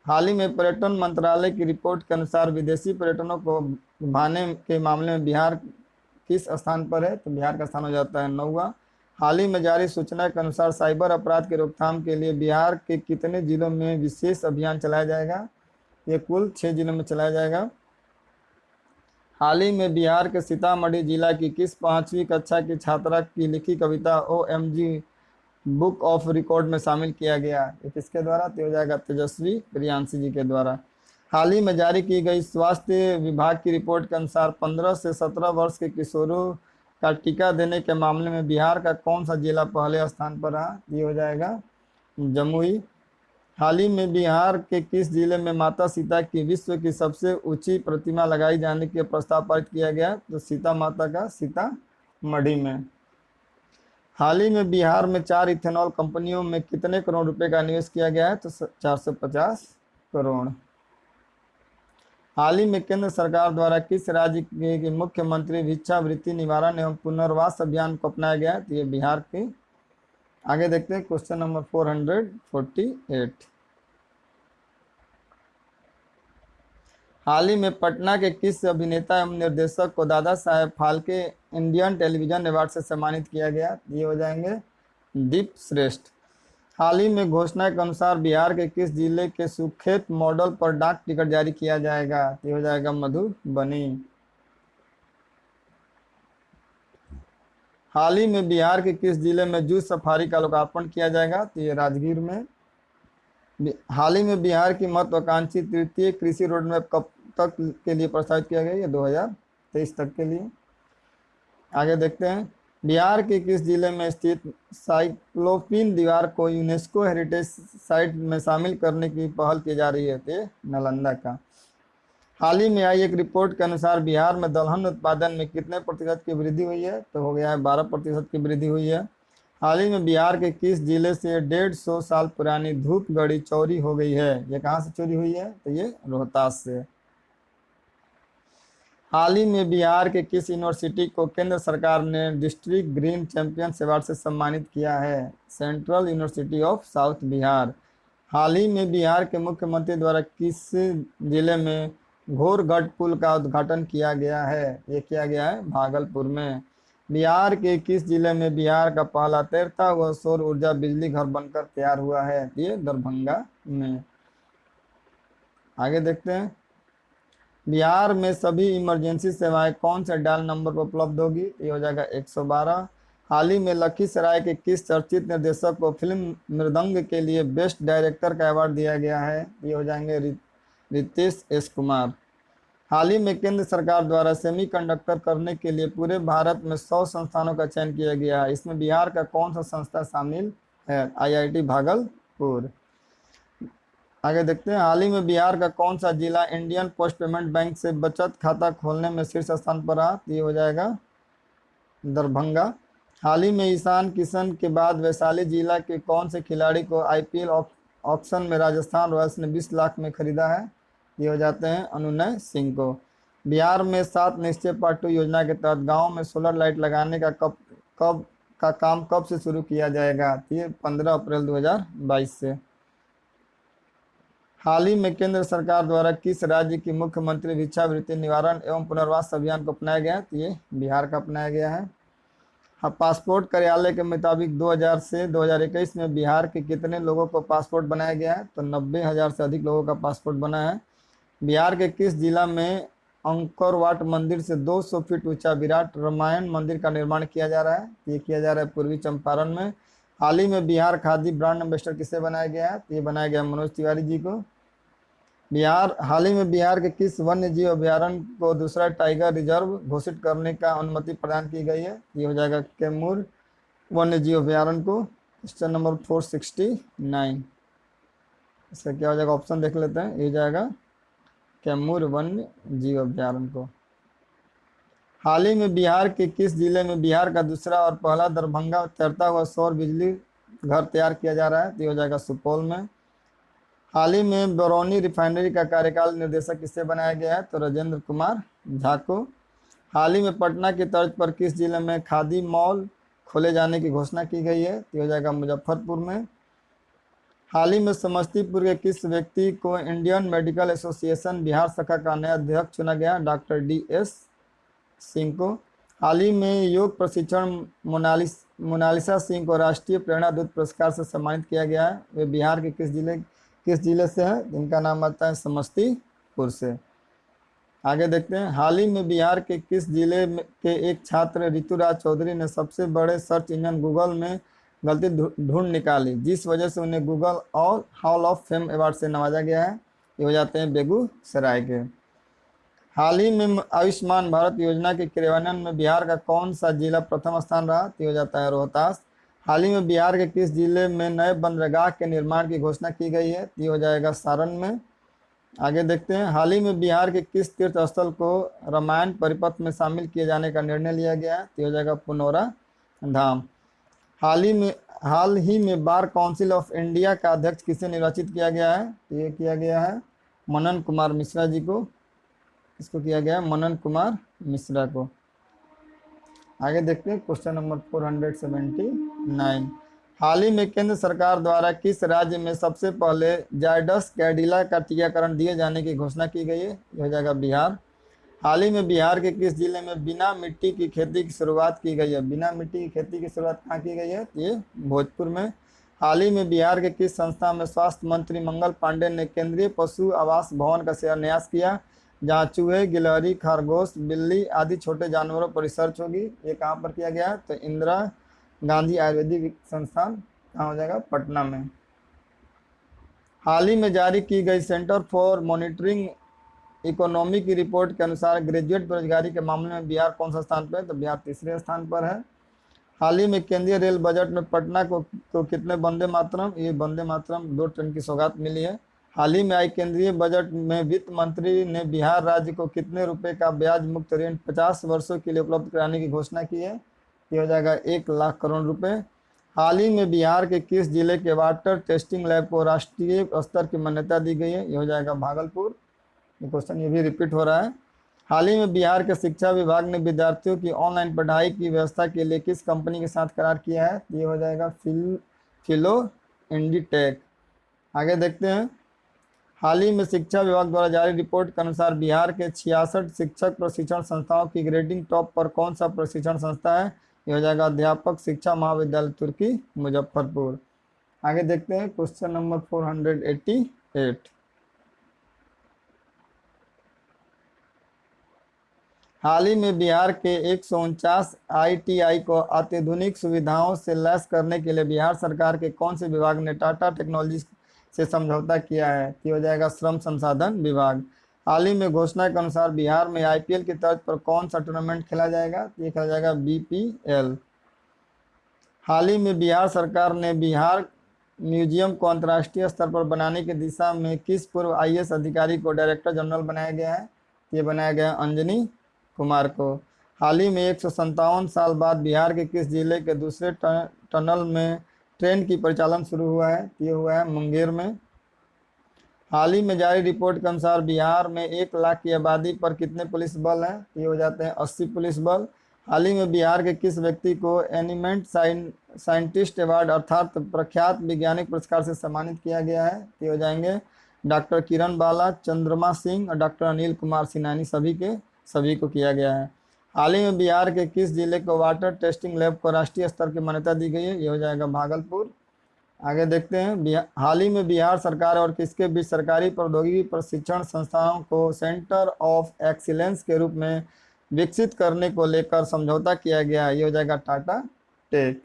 हाल ही में पर्यटन मंत्रालय की रिपोर्ट के अनुसार विदेशी पर्यटनों को भाने के मामले में बिहार किस स्थान पर है? तो बिहार का स्थान हो जाता है 9वां। हाल ही में जारी सूचना के अनुसार साइबर अपराध की रोकथाम के लिए बिहार के कितने जिलों में विशेष अभियान चलाया जाएगा? ये कुल 6 जिलों में चलाया जाएगा। हाल ही में बिहार के सीतामढ़ी जिला की किस 5वीं कक्षा की छात्रा की लिखी कविता OMG बुक ऑफ रिकॉर्ड में शामिल किया गया? ये किसके द्वारा? तो हो जाएगा तेजस्वी प्रियांशी जी के द्वारा। हाल ही में जारी की गई स्वास्थ्य विभाग की रिपोर्ट के अनुसार 15 से 17 वर्ष के किशोरों का टीका देने के मामले में बिहार का कौन सा जिला पहले स्थान पर रहा? ये हो जाएगा जमुई। हाल ही में बिहार के किस जिले में माता सीता की विश्व की सबसे ऊंची प्रतिमा लगाई जाने के प्रस्ताव पारित किया गया? तो सीता माता का सीतामढ़ी में। हाल ही में बिहार में 4 इथेनॉल कंपनियों में कितने करोड़ रुपए का निवेश किया गया है? तो 450 करोड़। हाल ही में केंद्र सरकार द्वारा किस राज्य के मुख्यमंत्री भिक्षावृत्ति निवारण एवं पुनर्वास अभियान को अपनाया गया है? तो ये बिहार के। आगे देखते हैं क्वेश्चन नंबर 448। हाल ही में पटना के किस अभिनेता एवं निर्देशक को Dada Saheb Phalke Indian television award से सम्मानित किया गया? ये हो जाएंगे दीप श्रेष्ठ। हाल ही में घोषणा के अनुसार बिहार के किस जिले के सुखेत मॉडल पर डाक टिकट जारी किया जाएगा? ये हो जाएगा मधुबनी। हाल ही में बिहार के किस जिले में जूस सफारी का लोकार्पण किया जाएगा? तो ये राजगीर में। हाल ही में बिहार की महत्वाकांक्षी तृतीय कृषि रोड मैप कब तक के लिए प्रस्तावित किया गया? ये 2023 तक के लिए। आगे देखते हैं बिहार के किस जिले में स्थित साइक्लोपिन दीवार को यूनेस्को हेरिटेज साइट में शामिल करने की पहल की जा रही है? तो नालंदा का। हाल ही में आई एक रिपोर्ट के अनुसार बिहार में दलहन उत्पादन में कितने प्रतिशत की वृद्धि हुई है? तो हो गया है 12% की वृद्धि हुई है। हाल ही में बिहार के किस जिले से 150 साल पुरानी धूप घड़ी चोरी हो गई है? ये कहाँ से चोरी हुई है? तो ये रोहतास से। हाल ही में बिहार के किस यूनिवर्सिटी को केंद्र सरकार ने डिस्ट्रिक्ट ग्रीन चैंपियंस अवार्ड से सम्मानित किया है? Central university of south Bihar. हाल ही में बिहार के मुख्यमंत्री द्वारा किस जिले में घोरघट पुल का उद्घाटन किया गया है? ये किया गया है भागलपुर में। बिहार के किस जिले में बिहार का पहला तैरता हुआ सौर ऊर्जा बिजली घर बनकर तैयार हुआ है? ये दरभंगा में। आगे देखते हैं बिहार में सभी इमरजेंसी सेवाएं कौन से डायल नंबर पर उपलब्ध होगी? ये हो जाएगा 112। हाल ही में लखीसराय के किस चर्चित निर्देशक को फिल्म मृदंग के लिए बेस्ट डायरेक्टर का अवार्ड दिया गया है? ये हो जाएंगे रितेश एस कुमार। हाल ही में केंद्र सरकार द्वारा सेमीकंडक्टर करने के लिए पूरे भारत में 100 संस्थानों का चयन किया गया है। इसमें बिहार का कौन सा संस्था शामिल है? IIT भागलपुर। आगे देखते हैं हाल ही में बिहार का कौन सा जिला इंडियन पोस्ट पेमेंट बैंक से बचत खाता खोलने में शीर्ष स्थान पर रहा? ये हो जाएगा दरभंगा। हाल ही में ईशान किशन के बाद वैशाली जिला के कौन से खिलाड़ी को IPL ऑक्शन में राजस्थान रॉयल्स ने 20 लाख में खरीदा है? ये हो जाते हैं अनुनय सिंह को। बिहार में 7 निश्चय पार्ट 2 योजना के तहत गाँव में सोलर लाइट लगाने का काम कब से शुरू किया जाएगा? ये 15 अप्रैल 2022 से। हाल ही में केंद्र सरकार द्वारा किस राज्य की मुख्यमंत्री भिक्षावृत्ति निवारण एवं पुनर्वास अभियान को अपनाया गया? तो ये बिहार का अपनाया गया है। हाँ, पासपोर्ट कार्यालय के मुताबिक 2000 से 2021 में बिहार के कितने लोगों को पासपोर्ट बनाया गया है? तो 90,000 से अधिक लोगों का पासपोर्ट बना है। बिहार के किस जिला में अंकोरवाट मंदिर से 200 फीट ऊंचा विराट रामायण मंदिर का निर्माण किया जा रहा है? ये किया जा रहा है पूर्वी चंपारण में। हाल ही में बिहार खादी ब्रांड एम्बेसडर किसे बनाया गया है? तो ये बनाया गया मनोज तिवारी जी को। हाल ही में बिहार के किस वन्य जीव अभ्यारण्य को दूसरा टाइगर रिजर्व घोषित करने का अनुमति प्रदान की गई है? ये हो जाएगा कैमूर वन्य जीव अभ्यारण्य को। क्वेश्चन नंबर 469, इसका क्या हो जाएगा? ऑप्शन देख लेते हैं। ये हो जाएगा कैमूर वन्य जीव अभ्यारण्य को। हाल ही में बिहार के किस जिले में बिहार का दूसरा और पहला दरभंगा तैरता हुआ सौर बिजली घर तैयार किया जा रहा है? तो ये हो जाएगा सुपौल में। हाल ही में बरौनी रिफाइनरी का कार्यकाल निर्देशक किससे बनाया गया है? तो राजेंद्र कुमार झा को। हाल ही में पटना की तर्ज पर किस जिले में खादी मॉल खोले जाने की घोषणा की गई है? तो हो जाएगा मुजफ्फरपुर में। हाल ही में समस्तीपुर के किस व्यक्ति को इंडियन मेडिकल एसोसिएशन बिहार शाखा का नया अध्यक्ष चुना गया? डॉक्टर DS सिंह को। हाल ही में योग प्रशिक्षण मोनालिसा सिंह को राष्ट्रीय प्रेरणा दूत पुरस्कार से सम्मानित किया गया है। वे बिहार के किस जिले से हैं? जिनका नाम आता है समस्तीपुर से। आगे देखते हैं। हाल ही में बिहार के किस जिले के एक छात्र ऋतुराज चौधरी ने सबसे बड़े सर्च इंजन गूगल में गलती ढूंढ निकाली, जिस वजह से उन्हें गूगल और हॉल ऑफ फेम अवार्ड से नवाजा गया है? ये हो जाते हैं बेगूसराय के। हाल ही में आयुष्मान भारत योजना के क्रियान्वयन में बिहार का कौन सा जिला प्रथम स्थान रहा? तो हो जाता है रोहतास। हाल ही में बिहार के किस जिले में नए बंदरगाह के निर्माण की घोषणा की गई है? ये हो जाएगा सारण में। आगे देखते हैं। हाल ही में बिहार के किस तीर्थ स्थल को रामायण परिपथ में शामिल किए जाने का निर्णय लिया गया है? ये हो जाएगा पुनौरा धाम। हाल ही में बार काउंसिल ऑफ इंडिया का अध्यक्ष किसे निर्वाचित किया गया है? ये किया गया है मनन कुमार मिश्रा जी को। इसको किया गया है मनन कुमार मिश्रा को। आगे देखते हैं क्वेश्चन नंबर 479। हाल ही में केंद्र सरकार द्वारा किस राज्य में सबसे पहले जायडस कैडिला का टीकाकरण दिए जाने की घोषणा की गई है? यह हो जाएगा बिहार। हाल ही में बिहार के किस जिले में बिना मिट्टी की खेती की शुरुआत की गई है? बिना मिट्टी की खेती की शुरुआत कहाँ की गई है? ये भोजपुर में। हाल ही में बिहार के किस संस्था में स्वास्थ्य मंत्री मंगल पांडे ने केंद्रीय पशु आवास भवन का शिलान्यास किया, जहाँ चूहे, गिलहरी, खरगोश, बिल्ली आदि छोटे जानवरों पर रिसर्च होगी? ये कहाँ पर किया गया है? तो इंदिरा गांधी आयुर्वेदिक संस्थान कहाँ हो जाएगा? पटना में। हाल ही में जारी की गई सेंटर फॉर मॉनिटरिंग इकोनॉमी की रिपोर्ट के अनुसार ग्रेजुएट बेरोजगारी के मामले में बिहार कौन सा स्थान पर है? तो बिहार तीसरे स्थान पर है। हाल ही में केंद्रीय रेल बजट में पटना को कितने वंदे मातरम 2 ट्रेन की सौगात मिली है? हाल ही में आई केंद्रीय बजट में वित्त मंत्री ने बिहार राज्य को कितने रुपए का ब्याज मुक्त ऋण 50 वर्षों के लिए उपलब्ध कराने की घोषणा की है? ये हो जाएगा 1 लाख करोड़ रुपए। हाल ही में बिहार के किस जिले के वाटर टेस्टिंग लैब को राष्ट्रीय स्तर की मान्यता दी गई है? ये हो जाएगा भागलपुर। ये क्वेश्चन ये भी रिपीट हो रहा है। हाल ही में बिहार के शिक्षा विभाग ने विद्यार्थियों की ऑनलाइन पढ़ाई की व्यवस्था के लिए किस कंपनी के साथ करार किया है? ये हो जाएगा फिलो इंडीटेक। आगे देखते हैं। हाल ही में शिक्षा विभाग द्वारा जारी रिपोर्ट के अनुसार बिहार के 66 शिक्षक प्रशिक्षण संस्थाओं की ग्रेडिंग टॉप पर कौन सा प्रशिक्षण संस्था है? ये हो जाएगा अध्यापक शिक्षा महाविद्यालय तुर्की मुजफ्फरपुर। आगे देखते हैं क्वेश्चन नंबर 488। हाल ही में बिहार के 149 ITI को अत्याधुनिक सुविधाओं से लैस करने के लिए बिहार सरकार के कौन से विभाग ने टाटा टेक्नोलॉजी से समझौता किया है? ये हो जाएगा श्रम संसाधन विभाग। हाल ही में घोषणा के अनुसार बिहार में IPL की तर्ज पर कौन सा टूर्नामेंट खेला जाएगा? ये खेला जाएगा BPL। हाल ही में बिहार सरकार ने बिहार म्यूजियम को अंतर्राष्ट्रीय स्तर पर बनाने की दिशा में किस पूर्व IAS अधिकारी को डायरेक्टर जनरल बनाया गया है? ये बनाया गया अंजनी कुमार को। हाल ही में 157 साल बाद बिहार के किस जिले के दूसरे टनल में ट्रेन की परिचालन शुरू हुआ है? ये हुआ है मुंगेर में। हाल ही में जारी रिपोर्ट के अनुसार बिहार में 1 लाख की आबादी पर कितने पुलिस बल हैं? ये हो जाते हैं 80 पुलिस बल। हाल ही में बिहार के किस व्यक्ति को एनिमेंट साइंटिस्ट अवार्ड अर्थात प्रख्यात वैज्ञानिक पुरस्कार से सम्मानित किया गया है? ये हो जाएंगे डॉक्टर किरण बाला, चंद्रमा सिंह और डॉक्टर अनिल कुमार सिन्हा, सभी को किया गया है। हाल ही में बिहार के किस जिले को वाटर टेस्टिंग लैब को राष्ट्रीय स्तर की मान्यता दी गई है? ये हो जाएगा भागलपुर। आगे देखते हैं, हाल ही में बिहार सरकार और किसके बीच सरकारी प्रौद्योगिकी प्रशिक्षण संस्थानों को सेंटर ऑफ एक्सीलेंस के रूप में विकसित करने को लेकर समझौता किया गया? ये हो जाएगा टाटा टेक।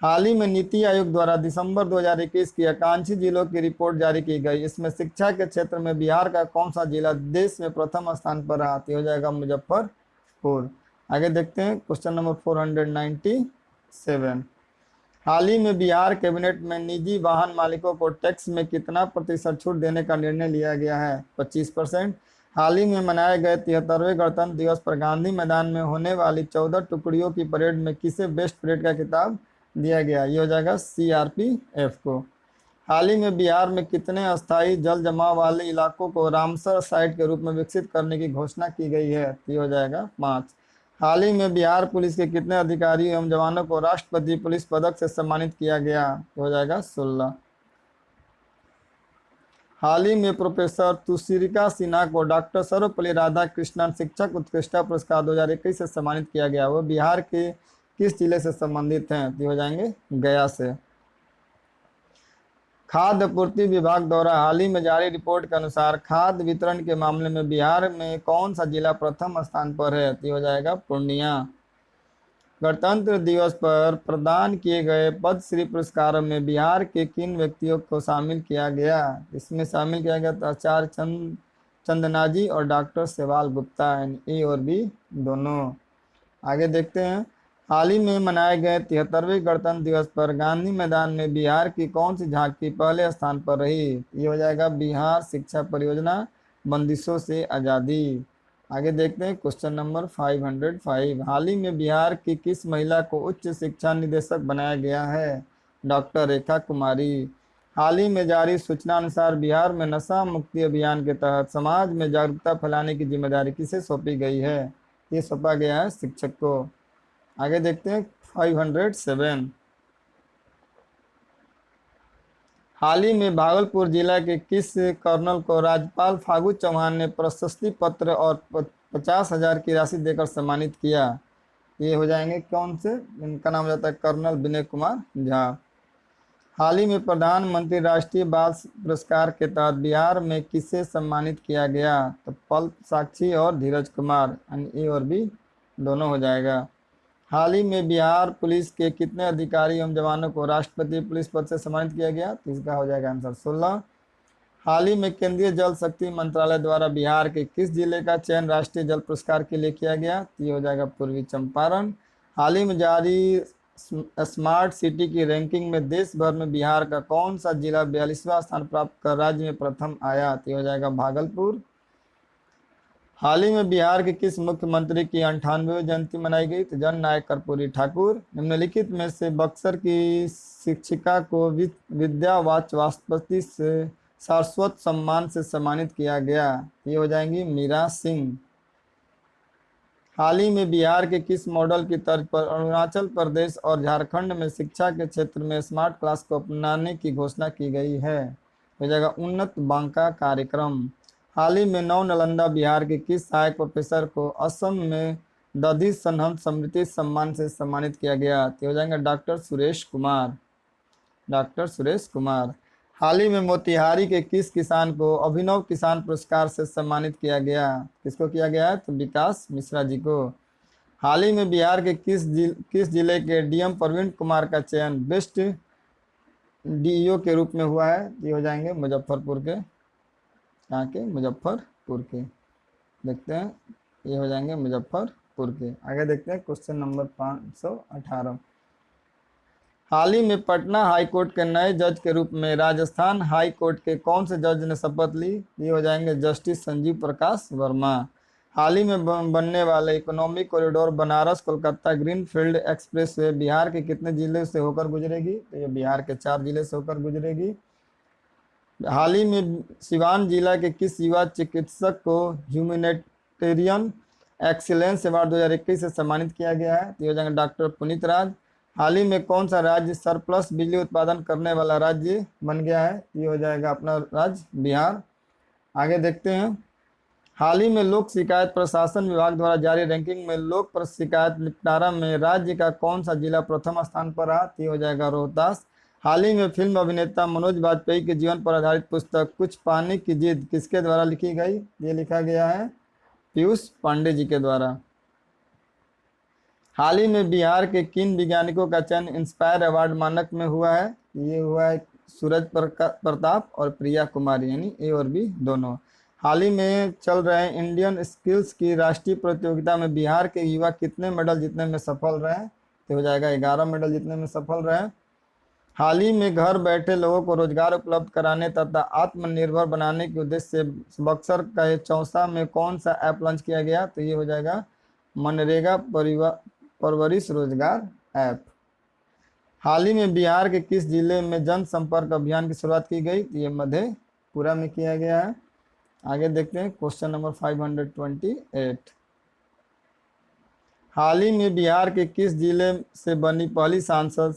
हाल ही में नीति आयोग द्वारा दिसंबर 2021 की आकांक्षी जिलों की रिपोर्ट जारी की गई। इसमें शिक्षा के क्षेत्र में बिहार का कौन सा जिला देश में प्रथम स्थान पर रहा? हो जाएगा मुजफ्फरपुर। आगे देखते हैं क्वेश्चन नंबर 497। हाल ही में बिहार कैबिनेट में निजी वाहन मालिकों को टैक्स में कितना प्रतिशत छूट देने का निर्णय लिया गया है? 25%। हाल ही में मनाए गए 73वें गणतंत्र दिवस पर गांधी मैदान में होने वाली 14 टुकड़ियों की परेड में किसे बेस्ट परेड का खिताब दिया गया? ये हो जाएगा सीआरपीएफ को। हाल ही में बिहार में कितने अस्थायी जल जमाव वाले इलाकों को रामसर साइट के रूप में विकसित करने की घोषणा की गई है? ये हो जाएगा 5। हाल ही में बिहार पुलिस के कितने अधिकारी एवं जवानों को राष्ट्रपति पुलिस पदक से सम्मानित किया गया? हो जाएगा 16। हाल ही में प्रोफेसर तुषारिका सिन्हा को डॉक्टर सर्वपल्ली राधाकृष्णन शिक्षक उत्कृष्टता पुरस्कार 2021 से सम्मानित किया गया। वो बिहार के किस जिले से संबंधित हैं? हो जाएंगे गया से। खाद्य आपूर्ति विभाग द्वारा हाल ही में जारी रिपोर्ट के अनुसार खाद्य वितरण के मामले में बिहार में कौन सा जिला प्रथम स्थान पर है? हो जाएगा पूर्णिया। गणतंत्र दिवस पर प्रदान किए गए पद्मश्री पुरस्कारों में बिहार के किन व्यक्तियों को शामिल किया गया? इसमें शामिल किया गया था आचार्य चंदनाजी और डॉक्टर सेवाल गुप्ता, ए और बी दोनों। आगे देखते हैं, हाल ही में मनाए गए 73वें गणतंत्र दिवस पर गांधी मैदान में बिहार की कौन सी झांकी पहले स्थान पर रही? ये हो जाएगा बिहार शिक्षा परियोजना बंदिशों से आज़ादी। आगे देखते हैं क्वेश्चन नंबर 505। हाल ही में बिहार की किस महिला को उच्च शिक्षा निदेशक बनाया गया है? डॉक्टर रेखा कुमारी। हाल ही में जारी सूचना अनुसार बिहार में नशा मुक्ति अभियान के तहत समाज में जागरूकता फैलाने की जिम्मेदारी किसे सौंपी गई है? ये सौंपा गया है शिक्षक को। आगे देखते हैं 507। हाल ही में भागलपुर जिला के किस कर्नल को राज्यपाल फागू चौहान ने प्रशस्ति पत्र और 50,000 की राशि देकर सम्मानित किया? ये हो जाएंगे कौन से? इनका नाम हो जाता है कर्नल विनय कुमार झा। हाल ही में प्रधानमंत्री राष्ट्रीय बाल पुरस्कार के तहत बिहार में किसे सम्मानित किया गया? तो पल्प साक्षी और धीरज कुमार, ए और बी दोनों हो जाएगा। हाल ही में बिहार पुलिस के कितने अधिकारी एवं जवानों को राष्ट्रपति पुलिस पद से सम्मानित किया गया? तो इसका हो जाएगा आंसर 16। हाल ही में केंद्रीय जल शक्ति मंत्रालय द्वारा बिहार के किस जिले का चयन राष्ट्रीय जल पुरस्कार के लिए किया गया? तो ये हो जाएगा पूर्वी चंपारण। हाल ही में जारी स्मार्ट सिटी की रैंकिंग में देश भर में बिहार का कौन सा जिला 42वां स्थान प्राप्त कर राज्य में प्रथम आया? तो ये हो जाएगा भागलपुर। हाल ही में बिहार के किस मुख्यमंत्री की 98वीं जयंती मनाई गई? तो जननायक कर्पूरी ठाकुर। निम्नलिखित में से बक्सर की शिक्षिका को विद्या वाचस्पति से सारस्वत सम्मान से सम्मानित किया गया? ये हो जाएंगी मीरा सिंह। हाल ही में बिहार के किस मॉडल की तर्ज पर अरुणाचल प्रदेश और झारखंड में शिक्षा के क्षेत्र में स्मार्ट क्लास को अपनाने की घोषणा की गई है? हो जाएगा उन्नत बांका कार्यक्रम। हाल ही में नव नालंदा बिहार के किस सहायक प्रोफेसर को असम में दधि सनहत स्मृति सम्मान से सम्मानित किया गया? तो हो जाएंगे डॉक्टर सुरेश कुमार। हाल ही में मोतिहारी के किस किसान को अभिनव किसान पुरस्कार से सम्मानित किया गया? किसको किया गया है? तो विकास मिश्रा जी को। हाल ही में बिहार के किस जिले के डीएम प्रवीण कुमार का चयन बेस्ट डीईओ के रूप में हुआ है? ये हो जाएंगे मुजफ्फरपुर के, यहाँ के मुजफ्फरपुर के। देखते हैं, ये हो जाएंगे मुजफ्फरपुर के। आगे देखते हैं क्वेश्चन नंबर 518। हाल ही में पटना हाई कोर्ट के नए जज के रूप में राजस्थान हाई कोर्ट के कौन से जज ने शपथ ली? ये हो जाएंगे जस्टिस संजीव प्रकाश वर्मा। हाल ही में बनने वाले economic corridor Banaras Kolkata greenfield expressway Bihar के कितने जिले से होकर गुजरेगी? तो ये बिहार के 4 जिले से होकर गुजरेगी। हाल ही में सिवान जिला के किस युवा चिकित्सक को ह्यूमैनिटेरियन एक्सीलेंस अवार्ड 2021 से सम्मानित किया गया है? तो हो जाएंगे डॉक्टर पुनीत राज। हाल ही में कौन सा राज्य सरप्लस बिजली उत्पादन करने वाला राज्य बन गया है? ये हो जाएगा अपना राज्य बिहार। आगे देखते हैं, हाल ही में लोक शिकायत प्रशासन विभाग द्वारा जारी रैंकिंग में लोक शिकायत निपटारा में राज्य का कौन सा जिला प्रथम स्थान पर रहा? ये हो जाएगा रोहतास। हाल ही में फिल्म अभिनेता मनोज वाजपेयी के जीवन पर आधारित पुस्तक कुछ पाने की जिद किसके द्वारा लिखी गई? ये लिखा गया है पीयूष पांडे जी के द्वारा। हाल ही में बिहार के किन वैज्ञानिकों का चयन इंस्पायर अवार्ड मानक में हुआ है? ये हुआ है सूरज प्रताप और प्रिया कुमारी, यानी ए और बी दोनों। हाल ही में चल रहे इंडियन स्किल्स की राष्ट्रीय प्रतियोगिता में बिहार के युवा कितने मेडल जीतने में सफल रहे? तो हो जाएगा 11 मेडल जीतने में सफल रहे। हाल ही में घर बैठे लोगों को रोजगार उपलब्ध कराने तथा आत्मनिर्भर बनाने के उद्देश्य से बक्सर का चौसा में कौन सा ऐप लॉन्च किया गया? तो ये हो जाएगा मनरेगा परवरिश रोजगार ऐप। हाल ही में बिहार के किस जिले में जनसंपर्क अभियान की शुरुआत की गई? तो ये मधेपुरा में किया गया है। आगे देखते हैं क्वेश्चन नंबर 528। हाल ही में बिहार के किस जिले से बनी पहली सांसद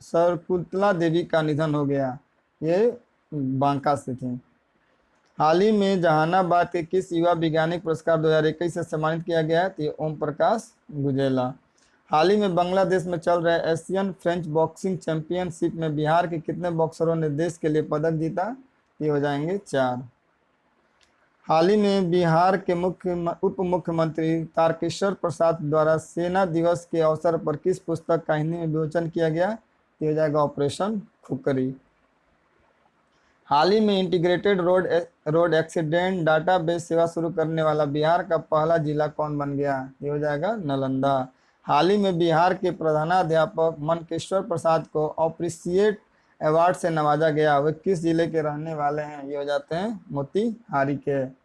सरकुतला देवी का निधन हो गया? ये बांका से थी। हाल ही में जहानाबाद के किस युवा वैज्ञानिक पुरस्कार 2021 से सम्मानित किया गया है? तो ये ओम प्रकाश गुजेला। हाल ही में बांग्लादेश में चल रहे एशियन फ्रेंच बॉक्सिंग चैंपियनशिप में बिहार के कितने बॉक्सरों ने देश के लिए पदक जीता? ये हो जाएंगे 4। हाल ही में बिहार के उप मुख्यमंत्री तारकेश्वर प्रसाद द्वारा सेना दिवस के अवसर पर किस पुस्तक का हिंदी में विमोचन किया गया? ये हो जाएगा ऑपरेशन खुकरी। हाल ही में इंटीग्रेटेड रोड एक्सीडेंट डाटाबेस सेवा शुरू करने वाला बिहार का पहला जिला कौन बन गया? ये हो जाएगा नालंदा। हाल ही में बिहार के प्रधानाध्यापक मनकेश्वर प्रसाद को अप्रिशिएट अवार्ड से नवाजा गया, वे किस जिले के रहने वाले हैं? ये हो जाते हैं मोतिहारी के।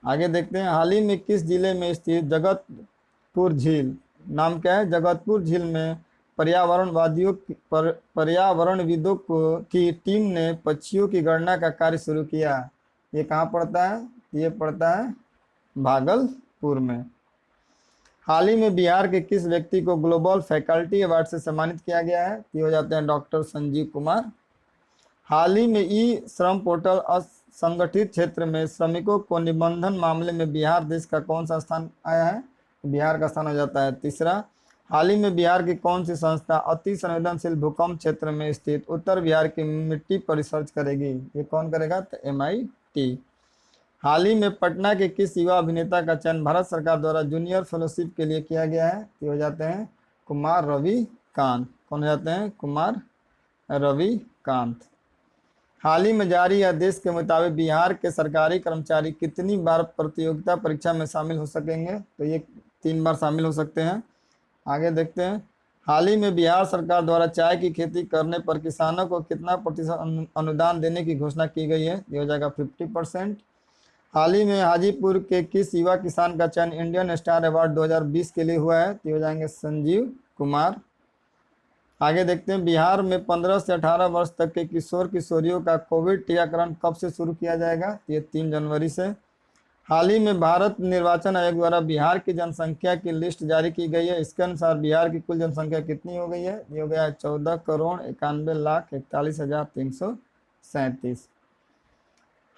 आगे देखते हैं, हाल ही में किस जिले में स्थित जगतपुर झील, नाम क्या है? जगतपुर झील में पर्यावरणविदों की टीम ने पक्षियों की गणना का कार्य शुरू किया। ये कहाँ पड़ता है? ये पड़ता है भागलपुर में। हाल ही में बिहार के किस व्यक्ति को ग्लोबल फैकल्टी अवार्ड से सम्मानित किया गया है? ये हो जाते हैं डॉक्टर संजीव कुमार। हाल ही में ई श्रम पोर्टल असंगठित क्षेत्र में श्रमिकों को निबंधन मामले में बिहार देश का कौन सा स्थान आया है? बिहार का स्थान हो जाता है 3रा। हाल ही में बिहार की कौन सी संस्था अति संवेदनशील भूकंप क्षेत्र में स्थित उत्तर बिहार की मिट्टी पर रिसर्च करेगी? ये कौन करेगा? तो MIT। हाल ही में पटना के किस युवा अभिनेता का चयन भारत सरकार द्वारा जूनियर फेलोशिप के लिए किया गया है? ये हो जाते हैं कुमार रविकांत। कौन हो जाते हैं? कुमार रविकांत। हाल ही में जारी आदेश के मुताबिक बिहार के सरकारी कर्मचारी कितनी बार प्रतियोगिता परीक्षा में शामिल हो सकेंगे? तो ये 3 बार शामिल हो सकते हैं। आगे देखते हैं, हाल ही में बिहार सरकार द्वारा चाय की खेती करने पर किसानों को कितना प्रतिशत अनुदान देने की घोषणा की गई है? ये हो जाएगा 50%। हाल ही में हाजीपुर के किस युवा किसान का चयन इंडियन स्टार अवार्ड 2020 के लिए हुआ है? ये हो जाएंगे संजीव कुमार। आगे देखते हैं, बिहार में 15 से 18 वर्ष तक के किशोर किशोरियों का कोविड टीकाकरण कब से शुरू किया जाएगा? ये 3 जनवरी से। हाल ही में भारत निर्वाचन आयोग द्वारा बिहार की जनसंख्या की लिस्ट जारी की गई है, इसके अनुसार बिहार की कुल जनसंख्या कितनी हो गई है? ये हो गया है 14,91,41,337।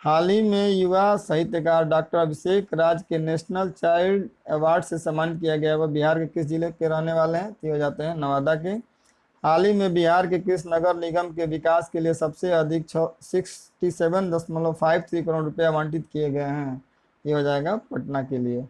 हाल ही में युवा साहित्यकार डॉक्टर अभिषेक राज के नेशनल चाइल्ड अवार्ड से सम्मानित किया गया, वह बिहार के किस जिले के रहने वाले हैं? ये हो जाते हैं नवादा के। हाल ही में बिहार के किस नगर निगम के विकास के लिए सबसे अधिक 67.53 करोड़ रुपए आवंटित किए गए हैं? ये हो जाएगा पटना के लिए।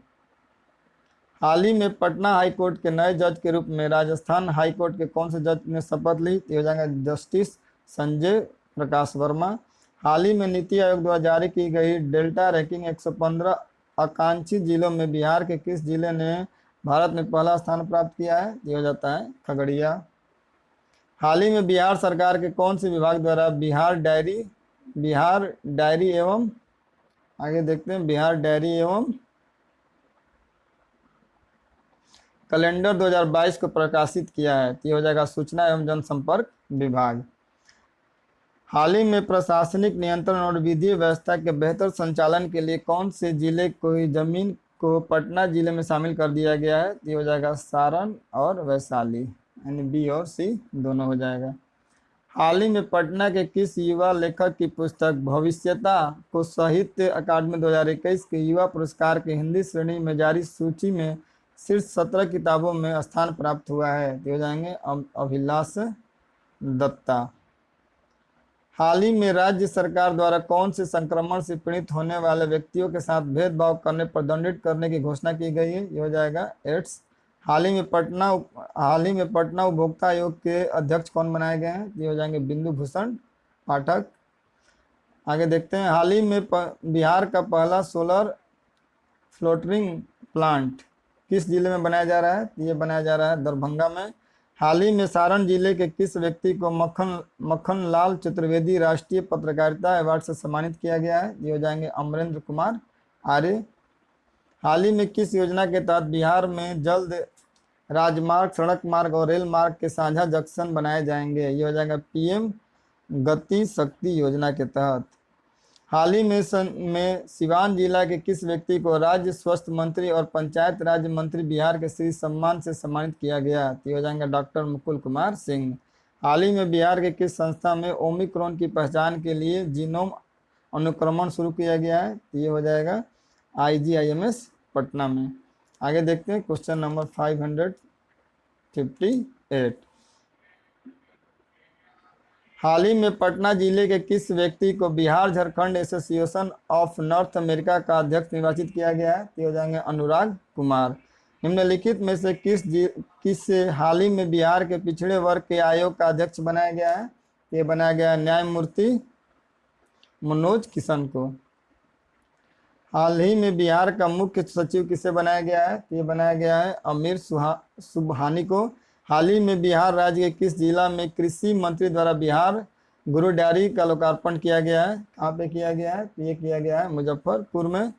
हाल ही में पटना हाईकोर्ट के नए जज के रूप में राजस्थान हाईकोर्ट के कौन से जज ने शपथ ली? ये हो जाएगा जस्टिस संजय प्रकाश वर्मा। हाल ही में नीति आयोग द्वारा जारी की गई डेल्टा रैंकिंग 115 आकांक्षी जिलों में बिहार के किस जिले ने भारत में पहला स्थान प्राप्त किया है? ये हो जाता है खगड़िया। हाल ही में बिहार सरकार के कौन से विभाग द्वारा बिहार डायरी एवं आगे देखते हैं, बिहार डायरी एवं कैलेंडर 2022 को प्रकाशित किया है? ये हो जाएगा सूचना एवं जनसंपर्क विभाग। हाल ही में प्रशासनिक नियंत्रण और विधि व्यवस्था के बेहतर संचालन के लिए कौन से जिले को जमीन को पटना जिले में शामिल कर दिया गया है? ये हो जाएगा सारण और वैशाली। यानी बी और सी दोनों हो जाएगा। हाल ही में पटना के किस युवा लेखक की पुस्तक भविष्यता को साहित्य अकादमी 2021 के युवा पुरस्कार की हिंदी श्रेणी में जारी सूची में शीर्ष 17 किताबों में स्थान प्राप्त हुआ है? तो हो जाएंगे अभिलाष दत्ता। हाल ही में राज्य सरकार द्वारा कौन से संक्रमण से पीड़ित होने वाले व्यक्तियों के साथ भेदभाव करने पर दंडित करने की घोषणा की गई है? ये हो जाएगा एड्स। हाल ही में पटना उपभोक्ता आयोग के अध्यक्ष कौन बनाए गए हैं? ये हो जाएंगे बिंदु भूषण पाठक। आगे देखते हैं, हाल ही में बिहार का पहला सोलर फ्लोटिंग प्लांट किस जिले में बनाया जा रहा है? ये बनाया जा रहा है दरभंगा में। हाल ही में सारण जिले के किस व्यक्ति को मक्खन लाल चतुर्वेदी राष्ट्रीय पत्रकारिता अवार्ड से सम्मानित किया गया है? ये हो जाएंगे अमरेंद्र कुमार आर्य। हाल ही में किस योजना के तहत बिहार में जल्द राजमार्ग, सड़क मार्ग और रेल मार्ग के साझा जंक्शन बनाए जाएंगे? ये हो जाएगा पीएम गति शक्ति योजना के तहत। हाल ही में सिवान जिला के किस व्यक्ति को राज्य स्वास्थ्य मंत्री और पंचायत राज्य मंत्री बिहार के श्री सम्मान से सम्मानित किया गया? तो हो जाएंगे डॉक्टर मुकुल कुमार सिंह। हाल ही में बिहार के किस संस्था में ओमिक्रॉन की पहचान के लिए जीनोम अनुक्रमण शुरू किया गया है? तो ये हो जाएगा IGIMS पटना में। आगे देखते हैं क्वेश्चन नंबर 558। हाल ही में पटना जिले के किस व्यक्ति को Bihar Jharkhand association of north America का अध्यक्ष निर्वाचित किया गया है? तो हो जाएंगे अनुराग कुमार। निम्नलिखित में से किस हाल ही में बिहार के पिछड़े वर्ग के आयोग का अध्यक्ष बनाया गया है? ये बनाया गया है न्यायमूर्ति मनोज किशन को। हाल ही में बिहार का मुख्य सचिव किसे बनाया गया है? ये बनाया गया है अमीर सुबहानी को। हाल ही में बिहार राज्य के किस जिला में कृषि मंत्री द्वारा बिहार गुरु डेयरी का लोकार्पण किया गया है? कहाँ पे किया गया है? ये किया गया है मुजफ्फरपुर में।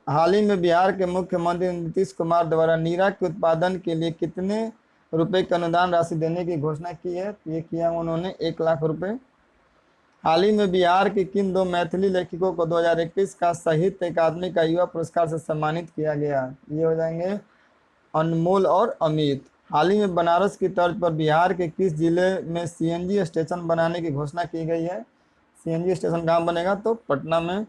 हाल ही में बिहार के मुख्यमंत्री नीतीश कुमार द्वारा नीरा के उत्पादन के लिए कितने रुपए की अनुदान राशि देने की घोषणा की है? ये किया उन्होंने 1 लाख रुपए। हाल ही में बिहार के किन 2 मैथिली लेखकों को 2021 का साहित्य अकादमी का युवा पुरस्कार से सम्मानित किया गया? ये हो जाएंगे अनमोल और अमित। हाल ही में बनारस की तर्ज पर बिहार के किस जिले में CNG स्टेशन बनाने की घोषणा की गई है? CNG स्टेशन कहाँ बनेगा? तो पटना में।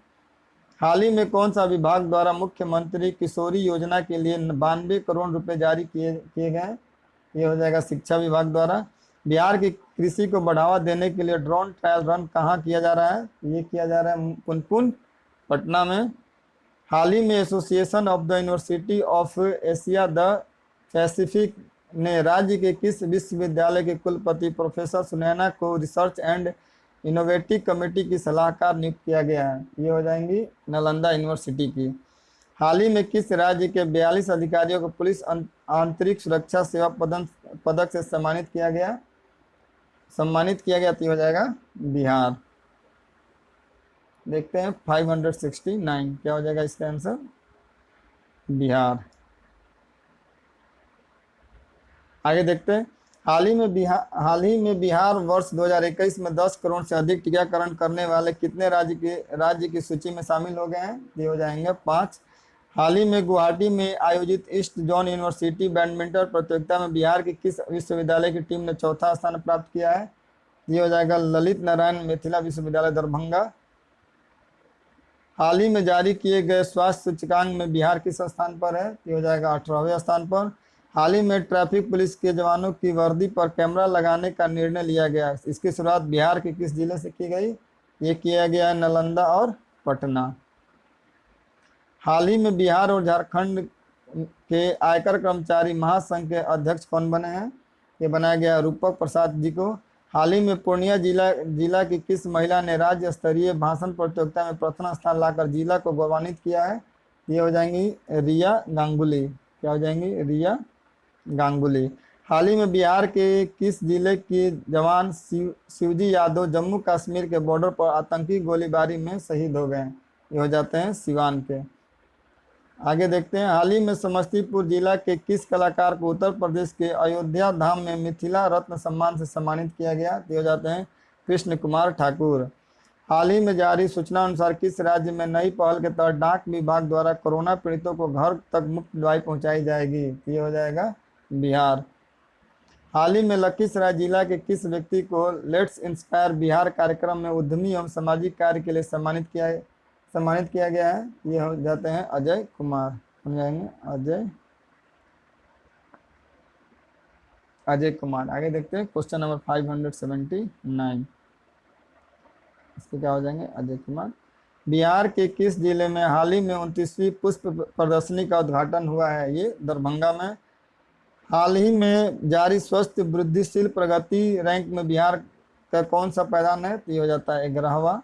हाल ही में कौन सा विभाग द्वारा मुख्यमंत्री किशोरी योजना के लिए 92 करोड़ रुपए जारी किए गए? ये हो जाएगा शिक्षा विभाग द्वारा। बिहार की कृषि को बढ़ावा देने के लिए ड्रोन ट्रायल रन कहाँ किया जा रहा है? ये किया जा रहा है पुनपुन पटना में। हाल ही में association of the university of Asia the Pacific ने राज्य के किस विश्वविद्यालय के कुलपति प्रोफेसर सुनैना को रिसर्च एंड इनोवेटिव कमेटी की सलाहकार नियुक्त किया गया है? ये हो जाएंगी नालंदा यूनिवर्सिटी की। हाल ही में किस राज्य के 42 अधिकारियों को पुलिस आंतरिक सुरक्षा सेवा पदक से सम्मानित किया गया? तो हो जाएगा बिहार। देखते हैं 569 क्या हो जाएगा इसका आंसर? बिहार। आगे देखते हैं, हाल ही में बिहार वर्ष 2021 में 10 करोड़ से अधिक टीकाकरण करने वाले कितने राज्य की सूची में शामिल हो गए हैं? ये हो जाएंगे 5। हाल ही में गुवाहाटी में आयोजित ईस्ट जोन यूनिवर्सिटी बैडमिंटन प्रतियोगिता में बिहार के किस विश्वविद्यालय की टीम ने चौथा स्थान प्राप्त किया है? ये हो जाएगा ललित नारायण मिथिला विश्वविद्यालय दरभंगा। हाल ही में जारी किए गए स्वास्थ्य सूचकांक में बिहार किस स्थान पर है? ये हो जाएगा 18वें स्थान पर। हाल ही में ट्रैफिक पुलिस के जवानों की वर्दी पर कैमरा लगाने का निर्णय लिया गया। इसकी शुरुआत बिहार के किस जिले से की गई? ये किया गया है नालंदा और पटना। हाल ही में बिहार और झारखंड के आयकर कर्मचारी महासंघ के अध्यक्ष कौन बने हैं? ये बनाया गया रूपक प्रसाद जी को। हाल ही में पूर्णिया जिला की किस महिला ने राज्य स्तरीय भाषण प्रतियोगिता में प्रथम स्थान लाकर जिला को गौरवान्वित किया है? ये हो जाएंगी रिया गांगुली। क्या हो जाएंगी? रिया गांगुली। हाल ही में बिहार के किस जिले के जवान शिवजी यादव जम्मू कश्मीर के बॉर्डर पर आतंकी गोलीबारी में शहीद हो गए? ये हो जाते हैं सिवान के। आगे देखते हैं, हाल ही में समस्तीपुर जिला के किस कलाकार को उत्तर प्रदेश के अयोध्या धाम में मिथिला रत्न सम्मान से सम्मानित किया गया? ये हो जाते हैं कृष्ण कुमार ठाकुर। हाल ही में जारी सूचना अनुसार किस राज्य में नई पहल के तहत डाक विभाग द्वारा कोरोना पीड़ितों को घर तक मुफ्त दवाई पहुंचाई जाएगी? ये हो जाएगा बिहार। हाल ही में लखीसराय जिला के किस व्यक्ति को लेट्स इंस्पायर बिहार कार्यक्रम में उद्यमी एवं सामाजिक कार्य के लिए सम्मानित किया गया है? ये हो जाते हैं अजय कुमार, समझाएंगे अजय कुमार। आगे देखते हैं क्वेश्चन नंबर 579, इसके क्या हो जाएंगे? अजय कुमार। बिहार के किस जिले में हाल ही में 29वीं पुष्प प्रदर्शनी का उद्घाटन हुआ है? ये दरभंगा में। हाल ही में जारी स्वस्थ वृद्धिशील प्रगति रैंक में बिहार का कौन सा पैदान है? तो ये हो जाता है 11वां।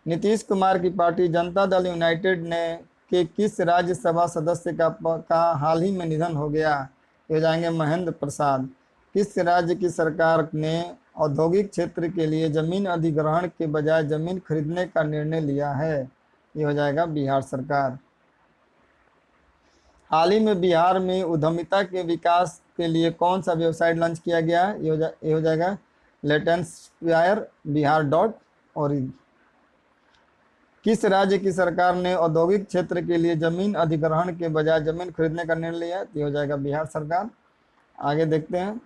नीतीश कुमार की पार्टी जनता दल यूनाइटेड ने के किस राज्यसभा सदस्य का हाल ही में निधन हो गया? ये हो जाएंगे महेंद्र प्रसाद। किस राज्य की सरकार ने औद्योगिक क्षेत्र के लिए जमीन अधिग्रहण के बजाय जमीन खरीदने का निर्णय लिया है? ये हो जाएगा बिहार सरकार। हाल ही में बिहार में उद्यमिता के विकास के लिए कौन सा वेबसाइट लॉन्च किया गया है? ये हो जाएगा लेटेंसफायर बिहार.org। किस राज्य की सरकार ने औद्योगिक क्षेत्र के लिए जमीन अधिग्रहण के बजाय जमीन खरीदने का निर्णय लिया? ये हो जाएगा बिहार सरकार। आगे देखते हैं,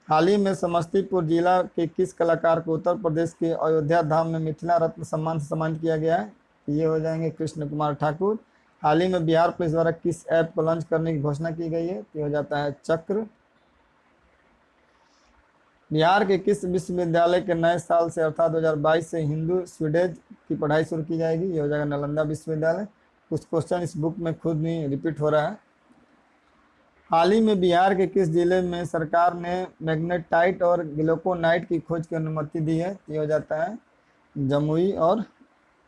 हाल ही में समस्तीपुर जिला के किस कलाकार को उत्तर प्रदेश के अयोध्या धाम में मिथिला रत्न सम्मान से सम्मानित किया गया है? ये हो जाएंगे कृष्ण कुमार ठाकुर। हाल ही में बिहार पुलिस द्वारा किस ऐप को लॉन्च करने की घोषणा की गई है? ये हो जाता है चक्र। बिहार के किस विश्वविद्यालय के नए साल से अर्थात 2022 से हिंदू स्वीडेज की पढ़ाई शुरू की जाएगी? ये हो जाएगा नालंदा विश्वविद्यालय। कुछ क्वेश्चन इस बुक में खुद नहीं रिपीट हो रहा है। हाल ही में बिहार के किस जिले में सरकार ने मैग्नेटाइट और ग्लूकोनाइट की खोज की अनुमति दी है? ये हो जाता है जमुई और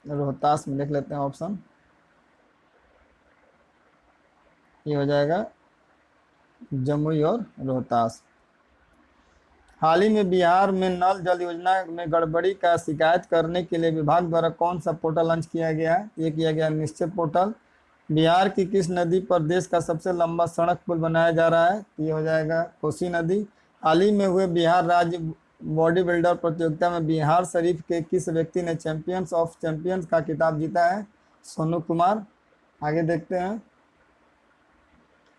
रोहतास में। देख लेते हैं ऑप्शन, ये हो जाएगा जमुई और रोहतास। हाल ही में बिहार में नल जल योजना में गड़बड़ी का शिकायत करने के लिए विभाग द्वारा कौन सा पोर्टल लॉन्च किया गया है? ये किया गया निश्चय पोर्टल। बिहार की किस नदी पर देश का सबसे लंबा सड़क पुल बनाया जा रहा है? ये हो जाएगा कोसी नदी। हाल ही में हुए बिहार राज्य बॉडी बिल्डर प्रतियोगिता में बिहार शरीफ के किस व्यक्ति ने चैंपियंस ऑफ चैंपियंस का खिताब जीता है? सोनू कुमार। आगे देखते हैं,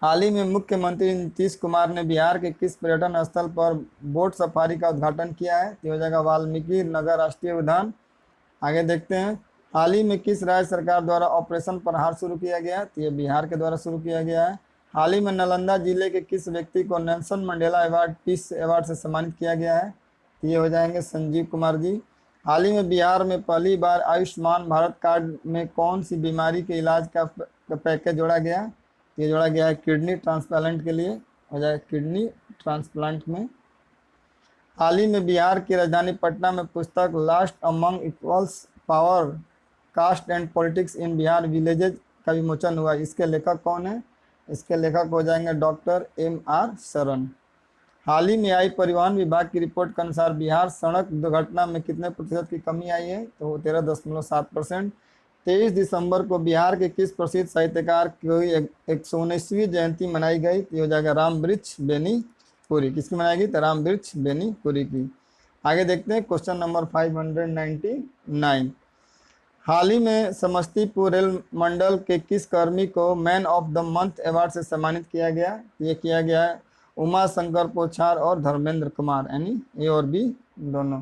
हाल ही में मुख्यमंत्री नीतीश कुमार ने बिहार के किस पर्यटन स्थल पर बोट सफारी का उद्घाटन किया है? ये हो जाएगा वाल्मीकि नगर राष्ट्रीय उद्यान। आगे देखते हैं, हाल ही में किस राज्य सरकार द्वारा ऑपरेशन प्रहार शुरू किया गया? तो ये बिहार के द्वारा शुरू किया गया है। हाल ही में नालंदा जिले के किस व्यक्ति को Nelson Mandela award peace award से सम्मानित किया गया है? तो ये हो जाएंगे संजीव कुमार जी। हाल ही में बिहार में पहली बार आयुष्मान भारत कार्ड में कौन सी बीमारी के इलाज का पैकेज जोड़ा गया? ये जोड़ा गया है किडनी ट्रांसप्लांट के लिए, हो जाए किडनी ट्रांसप्लांट में। हाल ही में बिहार की राजधानी पटना में पुस्तक last among equals power caste and politics in Bihar villages का विमोचन हुआ। इसके लेखक कौन है? इसके लेखक हो जाएंगे डॉक्टर M.R. शरण। हाल ही में आई परिवहन विभाग की रिपोर्ट के अनुसार बिहार सड़क दुर्घटना में कितने प्रतिशत की कमी आई है? तो 13.7%। 23 दिसंबर को बिहार के किस प्रसिद्ध साहित्यकार की 119वीं जयंती मनाई गई? तो हो जाएगा रामवृक्ष बेनीपुरी। किसकी मनाई गई? तो रामवृक्ष बेनीपुरी की। आगे देखते हैं क्वेश्चन नंबर 599। हाल ही में समस्तीपुर रेल मंडल के किस कर्मी को man of the month award से सम्मानित किया गया? ये किया गया है उमा शंकर पोछार और धर्मेंद्र कुमार, यानी ए और बी दोनों।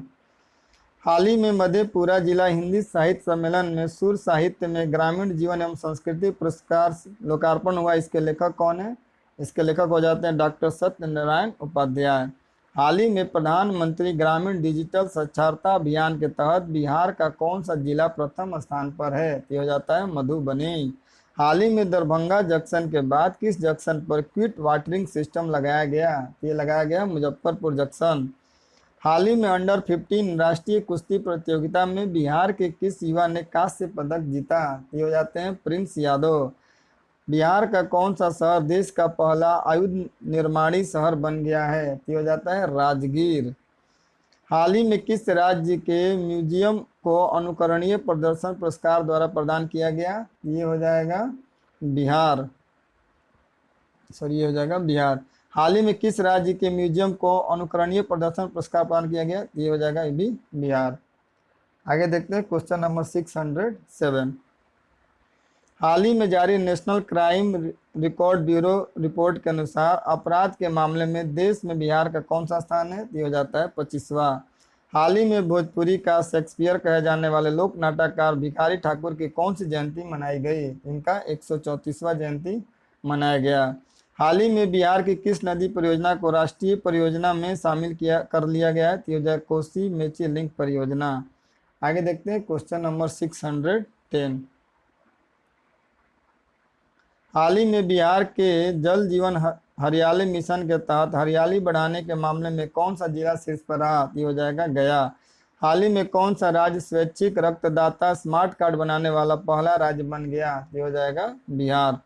हाल ही में मधेपुरा जिला हिंदी साहित्य सम्मेलन में सुर साहित्य में ग्रामीण जीवन एवं संस्कृति पुरस्कार लोकार्पण हुआ। इसके लेखक कौन है? इसके लेखक हो जाते हैं डॉक्टर सत्यनारायण उपाध्याय। हाल ही में प्रधानमंत्री ग्रामीण डिजिटल साक्षरता अभियान के तहत बिहार का कौन सा जिला प्रथम स्थान पर है? ये हो जाता है मधुबनी। हाल ही में दरभंगा जंक्शन के बाद किस जंक्शन पर क्विक वाटरिंग सिस्टम लगाया गया? ये लगाया गया मुजफ्फरपुर जंक्शन। हाल ही में अंडर 15 राष्ट्रीय कुश्ती प्रतियोगिता में बिहार के किस युवा ने कांस्य पदक जीता? ये हो जाते हैं प्रिंस यादव। बिहार का कौन सा शहर देश का पहला आयुध निर्माणी शहर बन गया है? ये हो जाता है राजगीर। हाल ही में किस राज्य के म्यूजियम को अनुकरणीय प्रदर्शन पुरस्कार द्वारा प्रदान किया गया? ये हो जाएगा बिहार, ये हो जाएगा बिहार। हाल ही में किस राज्य के म्यूजियम को अनुकरणीय प्रदर्शन पुरस्कार प्रदान किया गया? ये हो जाएगा ये भी बिहार। आगे देखते हैं क्वेश्चन नंबर 607। हाल ही में जारी national crime record bureau report के अनुसार अपराध के मामले में देश में बिहार का कौन सा स्थान है? ये हो जाता है 25वां। हाल ही में भोजपुरी का शेक्सपियर कहे जाने वाले लोक नाटककार भिखारी ठाकुर की कौन सी जयंती मनाई गई? इनका 134वां जयंती मनाया गया। हाल ही में बिहार की किस नदी परियोजना को राष्ट्रीय परियोजना में शामिल कर लिया गया है? तो ये हो जाएगा कोसी मेची लिंक परियोजना। आगे देखते हैं क्वेश्चन नंबर 610। हाल ही में बिहार के जल जीवन हरियाली मिशन के तहत हरियाली बढ़ाने के मामले में कौन सा जिला शीर्ष पर रहा? ये हो जाएगा गया। हाल ही में कौन सा राज्य स्वैच्छिक रक्तदाता स्मार्ट कार्ड बनाने वाला पहला राज्य बन गया? ये हो जाएगा बिहार।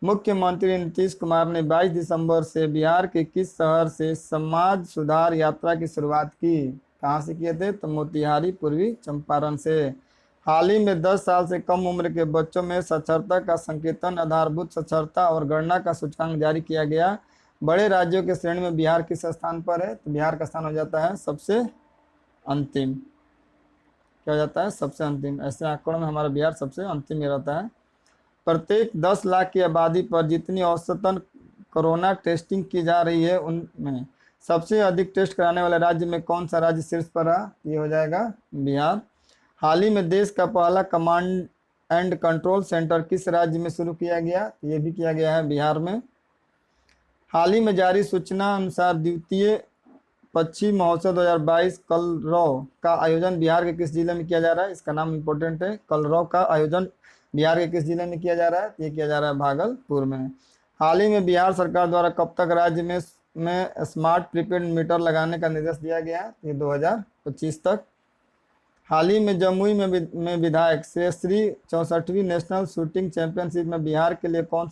मुख्यमंत्री नीतीश कुमार ने 22 दिसंबर से बिहार के किस शहर से समाज सुधार यात्रा की शुरुआत की? कहाँ से किए थे? तो मोतिहारी पूर्वी चंपारण से। हाल ही में 10 साल से कम उम्र के बच्चों में साक्षरता का संकेतन आधारभूत साक्षरता और गणना का सूचकांक जारी किया गया। बड़े राज्यों के श्रेणी में बिहार किस स्थान पर है? तो बिहार का स्थान हो जाता है सबसे अंतिम। क्या हो जाता है? सबसे अंतिम। ऐसे आंकड़ों में हमारा बिहार सबसे अंतिम में रहता है। प्रत्येक 10 लाख की आबादी पर जितनी औसतन कोरोना टेस्टिंग की जा रही है उनमें सबसे अधिक टेस्ट कराने वाले राज्य में कौन सा राज्य शीर्ष पर रहा? ये हो जाएगा बिहार। हाल ही में देश का पहला कमांड एंड कंट्रोल सेंटर किस राज्य में शुरू किया गया? ये भी किया गया है बिहार में। हाल ही में जारी सूचना अनुसार द्वितीय पक्षी महोत्सव 2022 कलरव का आयोजन बिहार के किस जिले में किया जा रहा है? इसका नाम इंपॉर्टेंट है। कलरव का आयोजन बिहार के किस जिले में किया जा रहा है? ये किया जा रहा है भागलपुर में। हाल ही में बिहार सरकार द्वारा कब तक राज्य में स्मार्ट प्रीपेड मीटर लगाने का निर्देश दिया गया है? ये 2025 तक। हाल ही में जमुई में विधायक श्री 64वीं नेशनल शूटिंग चैंपियनशिप में बिहार के लिए कौन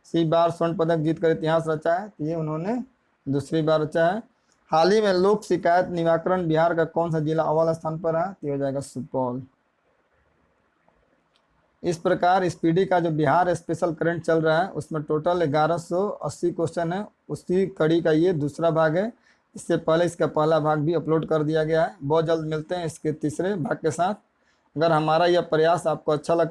सी बार स्वर्ण पदक जीतकर इतिहास रचा है? ये उन्होंने दूसरी बार रचा है। हाल ही में लोक शिकायत निवारण बिहार का कौन सा जिला अव्वल स्थान पर है? ये हो जाएगा सुपौल। इस प्रकार स्पीडी का जो बिहार स्पेशल करंट चल रहा है उसमें टोटल 1180 क्वेश्चन है। उसी कड़ी का ये दूसरा भाग है। इससे पहले इसका पहला भाग भी अपलोड कर दिया गया है। बहुत जल्द मिलते हैं इसके तीसरे भाग के साथ। अगर हमारा यह प्रयास आपको अच्छा लगता